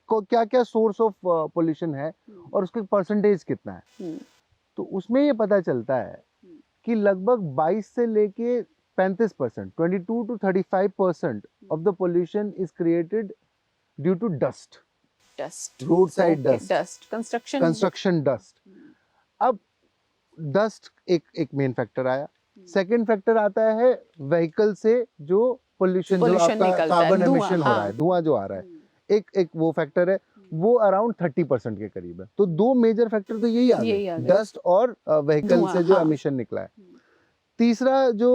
को, क्या क्या सोर्स ऑफ पोल्यूशन है और उसके परसेंटेज कितना है। तो उसमें ये पता चलता है कि लगभग 22 से लेके 35%, 22 to 35% of the pollution is created due to dust, road side dust, construction dust. अब डस्ट एक मेन फैक्टर आया। सेकंड फैक्टर आता है व्हीकल से जो पोल्यूशन जो आपका कार्बन एमिशन हो रहा है, धुआं जो आ रहा है, एक वो फैक्टर है, वो अराउंड 30% के करीब है। तो दो मेजर फैक्टर तो यही आ गए, डस्ट और व्हीकल से जो एमिशन निकला है। तीसरा जो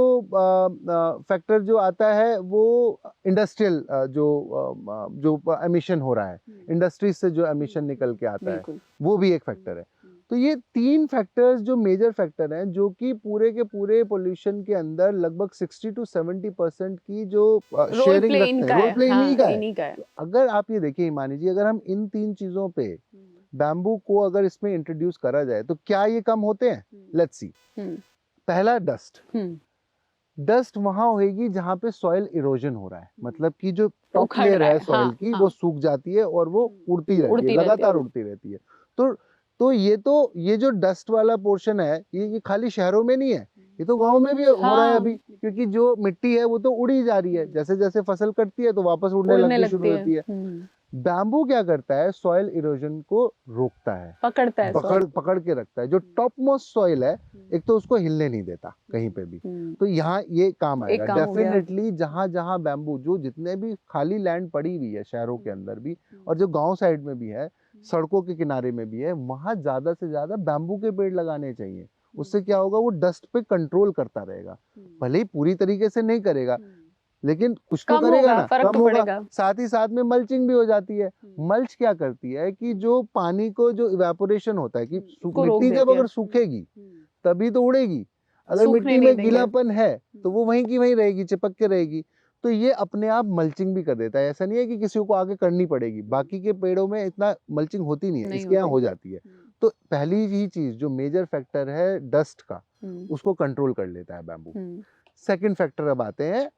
फैक्टर जो आता है वो इंडस्ट्रियल जो एमिशन हो रहा है, इंडस्ट्रीज से जो एमिशन निकल के आता है, वो भी एक फैक्टर है। तो ये तीन फैक्टर्स जो मेजर फैक्टर हैं, जो कि पूरे के पूरे पोल्यूशन के अंदर लगभग 60 to 70% की जो शेयरिंग रखते हैं, रोल प्ले इन्हीं का है। तो अगर आप ये देखिए हिमानी जी, अगर हम इन तीन चीजों पे बैम्बू को अगर इसमें इंट्रोड्यूस करा जाए तो क्या ये कम होते हैं? Let's see. पहला डस्ट, डस्ट वहां होगी जहां पे सॉइल इरोजन हो रहा है, मतलब कि जो टॉप लेयर है सॉइल की वो सूख जाती है और वो उड़ती रहती है, लगातार उड़ती रहती है। तो तो ये जो डस्ट वाला पोर्शन है ये खाली शहरों में नहीं है, ये तो गांव में भी हो रहा है अभी, क्योंकि जो मिट्टी है वो तो उड़ी जा रही है, जैसे जैसे फसल कटती है तो वापस उड़ने लगनी शुरू होती है। बैम्बू क्या करता है, सॉइल इरोजन को रोकता है, पकड़ता है, पकड़ के रखता है। जो टॉप मोस्ट सॉइल है, एक तो उसको हिलने नहीं देता कहीं पे भी, तो यहाँ ये काम आएगा डेफिनेटली। जहाँ जहाँ बैम्बू, जो जितने भी खाली लैंड पड़ी हुई है शहरों के अंदर भी और जो गांव साइड में भी है, सड़कों के किनारे में भी है, वहां ज्यादा से ज्यादा बैम्बू के पेड़ लगाने चाहिए। उससे क्या होगा, वो डस्ट पे कंट्रोल करता रहेगा, भले ही पूरी तरीके से नहीं करेगा लेकिन कुछ तो करेगा ना, कम होगा। साथ ही साथ में मल्चिंग भी हो जाती है। मल्च क्या करती है कि जो पानी को, जो इवेपोरेशन होता है कि मिट्टी जब अगर सूखेगी तभी तो उड़ेगी, अगर मिट्टी में गीलापन है तो वो वहीं की वहीं रहेगी, चिपक के रहेगी। तो ये अपने आप मल्चिंग भी कर देता है। ऐसा नहीं है कि किसी को आगे करनी पड़ेगी, बाकी के पेड़ों में इतना मल्चिंग होती नहीं है, इसके यहाँ हो जाती है। तो पहली ही चीज जो मेजर फैक्टर है डस्ट का, उसको कंट्रोल कर लेता है बैम्बू। सेकंड फैक्टर अब आते हैं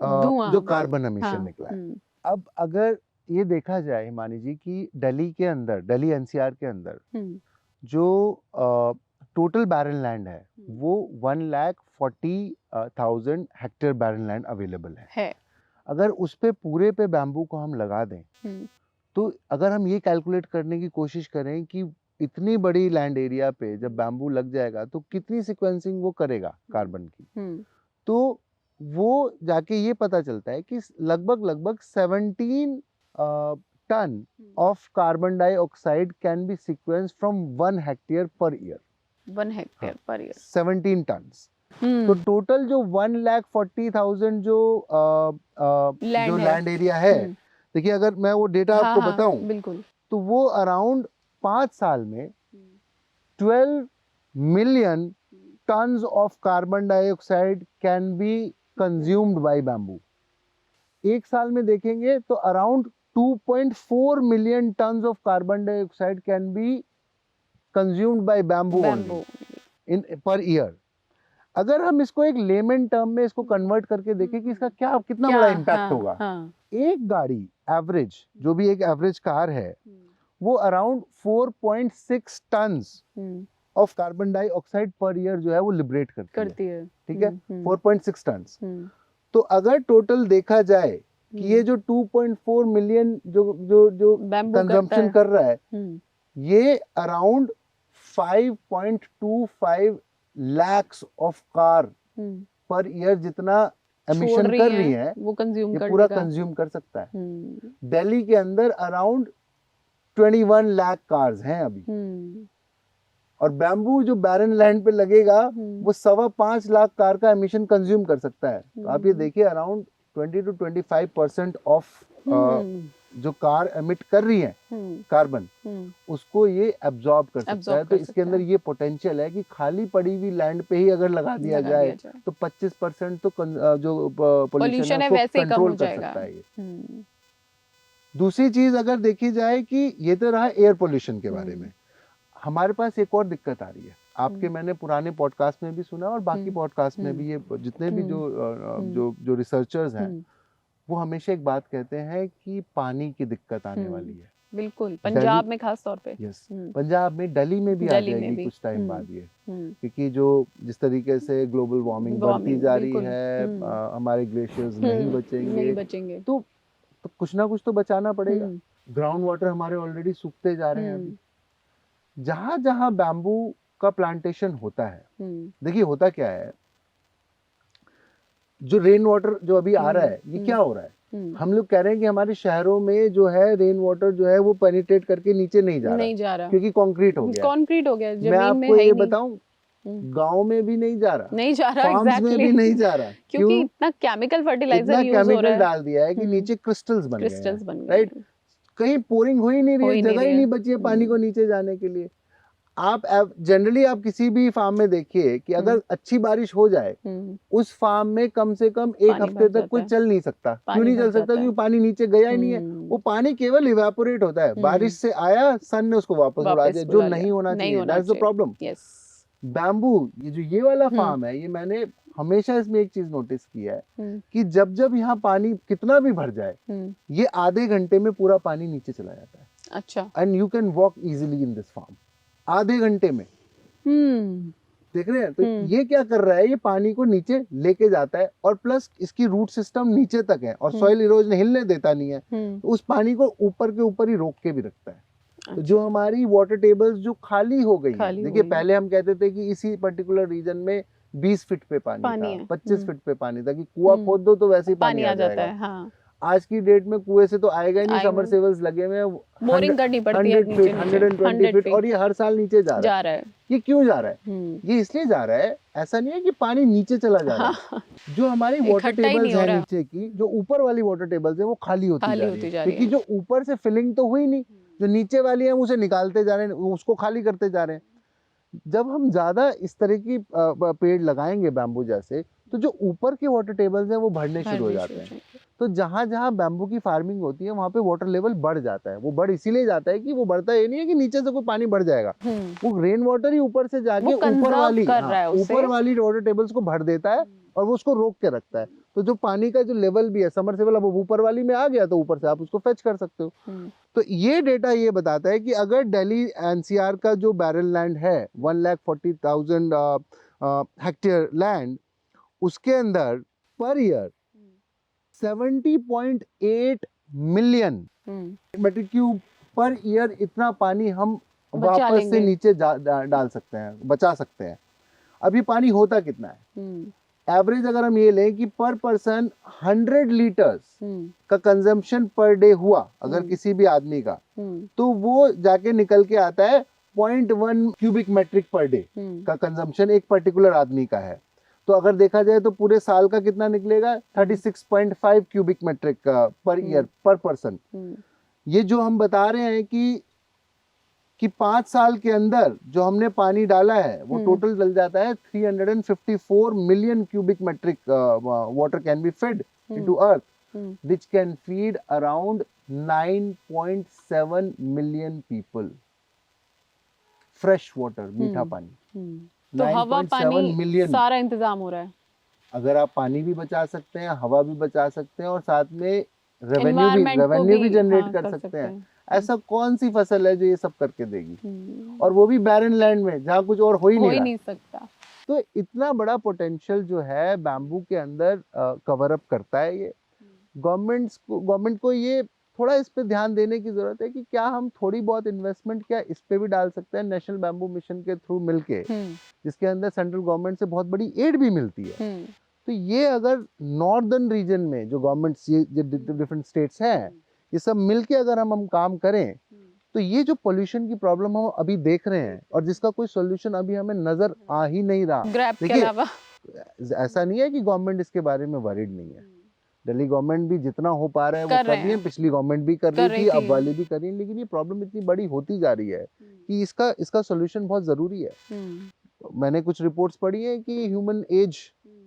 जो कार्बन एमिशन निकला है। अब अगर ये देखा जाए हिमानी जी की दिल्ली के अंदर, दिल्ली एनसीआर के अंदर जो टोटल बैरन लैंड है वो 1,40,000 हेक्टेयर बैरन लैंड अवेलेबल है। अगर उस पे पूरे पे बैम्बू को हम लगा दें तो अगर हम ये कैलकुलेट करने की कोशिश करें कि इतनी बड़ी लैंड एरिया पे जब बैम्बू लग जाएगा तो कितनी सिक्वेंसिंग वो करेगा कार्बन की, तो वो जाके ये पता चलता है कि लगभग 17 ton of carbon dioxide can be sequence from 1 hectare per year. 1 hectare per year 17 tons. तो टोटल जो 1,40,000 जो लैंड एरिया है, देखिए अगर मैं वो डेटा आपको बताऊं बिल्कुल, तो वो अराउंड 5 साल में 12 million tons of carbon dioxide can be consumed by bamboo। एक साल में देखेंगे तो around 2.4 million tons of carbon dioxide can be consumed by bamboo in per year। अगर हम इसको एक लेमन टर्म में इसको कन्वर्ट करके देखें कि इसका कितना बड़ा इम्पैक्ट होगा। एक गाड़ी एवरेज, जो भी एक एवरेज कार है, वो around 4.6 tons of carbon dioxide per year जो है वो लिबरेट करती है। ठीक है, 4.6 टन्स। तो अगर टोटल देखा जाए कि ये जो 2.4 मिलियन जो कंजम्पशन कर रहा है, ये around 5.25 lakhs of car per year जितना एमिशन कर रही है वो कंज्यूम ये पूरा कंज्यूम कर सकता है। दिल्ली के अंदर अराउंड 21 लाख कार्स हैं अभी, और बैम्बू जो बैरन लैंड पे लगेगा वो 5.25 लाख कार का एमिशन कंज्यूम कर सकता है। तो आप ये देखिए अराउंड 20 to 25% ऑफ जो कार एमिट कर रही है कार्बन, उसको ये एब्जॉर्ब कर सकता है। तो इसके अंदर ये पोटेंशियल है कि खाली पड़ी हुई लैंड पे ही अगर लगा दिया जाए तो 25% तो जो पोल्यूशन है वो कंट्रोल कर सकता है ये। दूसरी चीज अगर देखी जाए कि ये तो रहा एयर पोल्यूशन के बारे में, हमारे पास एक और दिक्कत आ रही है। आपके मैंने पुराने पॉडकास्ट में भी सुना और बाकी पॉडकास्ट में भी, ये जितने भी जो रिसर्चर्स हैं वो हमेशा एक बात कहते हैं कि पानी की दिक्कत आने वाली है। बिल्कुल, पंजाब में खास तौर पे। यस, पंजाब में, दिल्ली में भी आ जाएगी कुछ टाइम बाद ये, क्योंकि जो जिस तरीके से ग्लोबल वार्मिंग बढ़ती जा रही है, हमारे ग्लेशियर्स नहीं बचेंगे, तो कुछ ना कुछ तो बचाना पड़ेगा। ग्राउंड वाटर हमारे ऑलरेडी सूखते जा रहे हैं अभी। जहां जहां बैम्बू का प्लांटेशन होता है, देखिए होता क्या है, जो रेन वाटर जो अभी आ रहा है, ये क्या हो रहा है, हम लोग कह रहे हैं कि हमारे शहरों में जो है रेन वाटर जो है वो पेनिट्रेट करके नीचे नहीं जा रहा क्योंकि कंक्रीट हो गया। मैं आपको ये बताऊं, गांव में भी नहीं जा रहा, फार्म्स में भी नहीं जा रहा, क्योंकि इतना केमिकल फर्टिलाइजर यूज हो रहा है, डाल दिया है कि नीचे क्रिस्टल्स बन गए, राइट। कहीं पोरिंग हो ही नहीं रही है, जगह ही नहीं बची है पानी को नीचे जाने के लिए। आप जनरली आप किसी भी फार्म में देखिए कि अगर अच्छी बारिश हो जाए, उस फार्म में कम से कम एक हफ्ते तक कोई चल नहीं सकता। क्यों नहीं चल सकता? क्योंकि पानी नीचे गया ही नहीं है, वो पानी केवल इवेपोरेट होता है, बारिश से आया, सन ने उसको वापस उड़ा दिया, जो नहीं होना चाहिए। That's the problem. बैम्बू ये वाला फार्म है, ये मैंने हमेशा इसमें एक चीज नोटिस किया है कि जब जब यहाँ पानी कितना भी भर जाए, ये आधे घंटे में पूरा पानी नीचे चला जाता है। अच्छा। And you can walk easily in this farm. आधे घंटे में। देख रहे हैं? तो ये क्या कर रहा है, ये पानी को नीचे लेके जाता है और प्लस इसकी रूट सिस्टम नीचे तक है और सॉइल इरोजन हिलने देता नहीं है, तो उस पानी को ऊपर के ऊपर ही रोक के भी रखता है। तो जो हमारी वाटर टेबल्स जो खाली हो गई है, देखिए पहले हम कहते थे कि इसी पर्टिकुलर रीजन में 20 फीट पे पानी था, 25 फीट पे पानी था, कि कुआं खोद दो तो वैसे ही पानी आ जाएगा। हाँ। आज की डेट में कुएं से तो आएगा ही नहीं, सबमर्सिबल्स लगे हुए हैं, बोरिंग करनी पड़ती है 120 फीट, और ये हर साल नीचे जा रहा है। ये क्यों जा रहा है? ये इसलिए जा रहा है, ऐसा नहीं है कि पानी नीचे चला जा रहा है, जो हमारी वाटर टेबल्स है नीचे की, जो ऊपर वाली वाटर टेबल्स है वो खाली होती जा रही है, क्योंकि जो ऊपर से फिलिंग तो हुई नहीं, जो नीचे वाली है उसे निकालते जा रहे हैं, उसको खाली करते जा रहे हैं। जब हम ज्यादा इस तरह की पेड़ लगाएंगे बैम्बू जैसे, तो जो ऊपर के वाटर टेबल्स हैं वो बढ़ने शुरू हो जाते हैं। तो जहां जहां बैम्बू की फार्मिंग होती है वहां पे वाटर लेवल बढ़ जाता है। वो बढ़ इसीलिए जाता है कि वो बढ़ता ये नहीं है कि नीचे से कोई पानी बढ़ जाएगा, वो रेन वाटर ही ऊपर से जाके ऊपर वाली वाटर टेबल्स को भर देता है और वो उसको रोक के रखता है। तो जो पानी का जो लेवल भी है समरसेबल, अब ऊपर वाली में आ गया तो ऊपर से आप उसको फेच कर सकते हो। तो ये डेटा ये बताता है कि अगर दिल्ली एनसीआर का जो बैरल लैंड है 1,40,000 हेक्टेयर लैंड, उसके अंदर per year 70.8 million metre cube per year इतना पानी हम वापस से नीचे डाल सकते हैं, बचा सकते हैं। अभी पानी होता कितना है? एवरेज अगर हम ये लें कि पर पर्सन 100 लीटर्स का कंजम्पशन पर डे हुआ अगर किसी भी आदमी का, तो वो जाके निकल के आता है 0.1 क्यूबिक मेट्रिक पर डे का कंजम्पशन एक पर्टिकुलर आदमी का है। तो अगर देखा जाए तो पूरे साल का कितना निकलेगा? 36.5 क्यूबिक मेट्रिक पर ईयर पर पर्सन। ये जो हम बता रहे हैं कि 5 साल के अंदर जो हमने पानी डाला है वो टोटल डल जाता है 354 million cubic metric water can be fed into earth, which can feed around 9.7 million people. Fresh water, मीठा पानी, तो हवा पानी सारा इंतजाम हो रहा है। अगर आप पानी भी बचा सकते हैं, हवा भी बचा सकते हैं और साथ में रेवेन्यू भी जनरेट कर सकते हैं। ऐसा कौन सी फसल है जो ये सब करके देगी? और वो भी बैरन लैंड में जहाँ कुछ और हो ही नहीं सकता। तो इतना बड़ा पोटेंशियल जो है बैम्बू के अंदर कवर अप करता है ये। गवर्नमेंट को ये थोड़ा इस पे ध्यान देने की जरूरत है कि क्या हम थोड़ी बहुत इन्वेस्टमेंट क्या इस पे भी डाल सकते हैं नेशनल बैम्बू मिशन के थ्रू मिलके, जिसके अंदर सेंट्रल गवर्नमेंट से बहुत बड़ी एड भी मिलती है। तो ये अगर नॉर्दर्न रीजन में जो गवर्नमेंट्स डिफरेंट स्टेट्स हैं, ये सब मिलके अगर हम काम करें, तो ये जो पोल्यूशन की प्रॉब्लम हम अभी देख रहे हैं और जिसका कोई सोल्यूशन अभी हमें नजर आ ही नहीं रहा। देखिए, ऐसा नहीं है कि गवर्नमेंट इसके बारे में वरीड नहीं है। दिल्ली गवर्नमेंट भी जितना हो पा रहा है वो कर रही है, पिछली गवर्नमेंट भी कर रही थी, अब वाली भी कर रही है, लेकिन ये प्रॉब्लम इतनी बड़ी होती जा रही है कि इसका सोल्यूशन बहुत जरूरी है। मैंने कुछ रिपोर्ट्स पढ़ी है कि ह्यूमन एज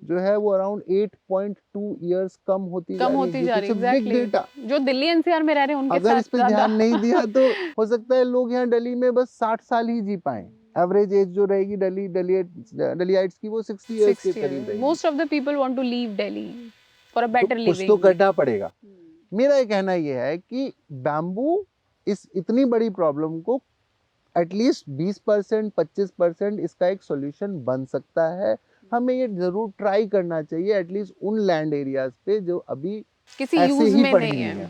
जो है वो अराउंड 8.2 इयर्स कम होती जा रही है। बिग डेटा जो दिल्ली एनसीआर में रह रहे हैं उनके अगर इस पे ध्यान नहीं दिया तो हो सकता है लोग यहाँ दिल्ली में बस 60 साल ही जी पाएं। एवरेज एज जो रहेगी दिल्लीइट्स की वो 60 इयर्स के करीब रहेगी। Most of the people want to live Delhi for a better living. कुछ तो करना पड़ेगा। मेरा ये कहना ये है कि बैम्बू इस इतनी बड़ी प्रॉब्लम को एटलीस्ट 20% 25% इसका एक सॉल्यूशन बन सकता है। हमें ये जरूर ट्राई करना चाहिए एटलीस्ट उन लैंड एरियाज पे जो अभी किसी यूज में नहीं है।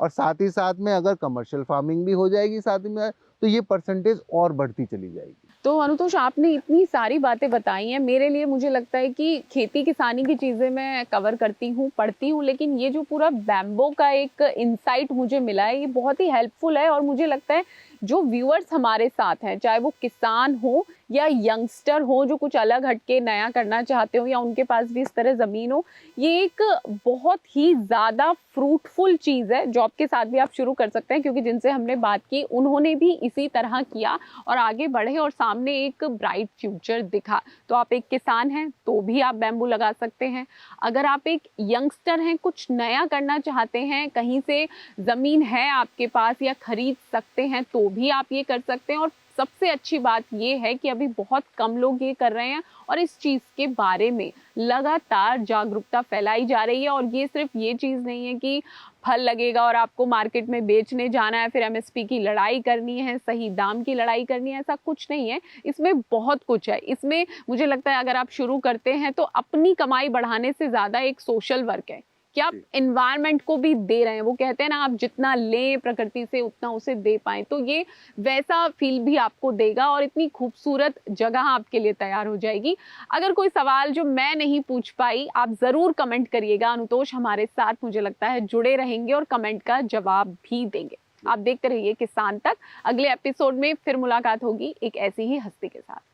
और साथ ही साथ में अगर कमर्शियल फार्मिंग भी हो जाएगी साथ में, तो ये परसेंटेज और बढ़ती चली जाएगी। तो अनुतोष, आपने इतनी सारी बातें बताई हैं, मेरे लिए मुझे लगता है कि खेती किसानी की चीज़ें मैं कवर करती हूँ, पढ़ती हूँ, लेकिन ये जो पूरा बैम्बो का एक इंसाइट मुझे मिला है ये बहुत ही हेल्पफुल है। और मुझे लगता है जो व्यूअर्स हमारे साथ हैं, चाहे वो किसान हो या यंगस्टर हो जो कुछ अलग हटके नया करना चाहते हो या उनके पास भी इस तरह ज़मीन हो, ये एक बहुत ही ज़्यादा फ्रूटफुल चीज़ है। जॉब के साथ भी आप शुरू कर सकते हैं, क्योंकि जिनसे हमने बात की उन्होंने भी इसी तरह किया और आगे बढ़े और सामने एक ब्राइट फ्यूचर दिखा। तो आप एक किसान हैं तो भी आप बैम्बू लगा सकते हैं। अगर आप एक यंगस्टर हैं, कुछ नया करना चाहते हैं, कहीं से ज़मीन है आपके पास या खरीद सकते हैं, तो भी आप ये कर सकते हैं। और सबसे अच्छी बात ये है कि अभी बहुत कम लोग ये कर रहे हैं और इस चीज़ के बारे में लगातार जागरूकता फैलाई जा रही है। और ये सिर्फ ये चीज़ नहीं है कि फल लगेगा और आपको मार्केट में बेचने जाना है, फिर एमएसपी की लड़ाई करनी है, सही दाम की लड़ाई करनी है, ऐसा कुछ नहीं है। इसमें बहुत कुछ है। इसमें मुझे लगता है अगर आप शुरू करते हैं तो अपनी कमाई बढ़ाने से ज़्यादा एक सोशल वर्क है कि आप एनवायरनमेंट को भी दे रहे हैं। वो कहते हैं ना, आप जितना लें प्रकृति से उतना उसे दे पाएं, तो ये वैसा फील भी आपको देगा और इतनी खूबसूरत जगह आपके लिए तैयार हो जाएगी। अगर कोई सवाल जो मैं नहीं पूछ पाई, आप ज़रूर कमेंट करिएगा। अनुतोष हमारे साथ मुझे लगता है जुड़े रहेंगे और कमेंट का जवाब भी देंगे। आप देखते रहिए किसान तक। अगले एपिसोड में फिर मुलाकात होगी एक ऐसी ही हस्ती के साथ।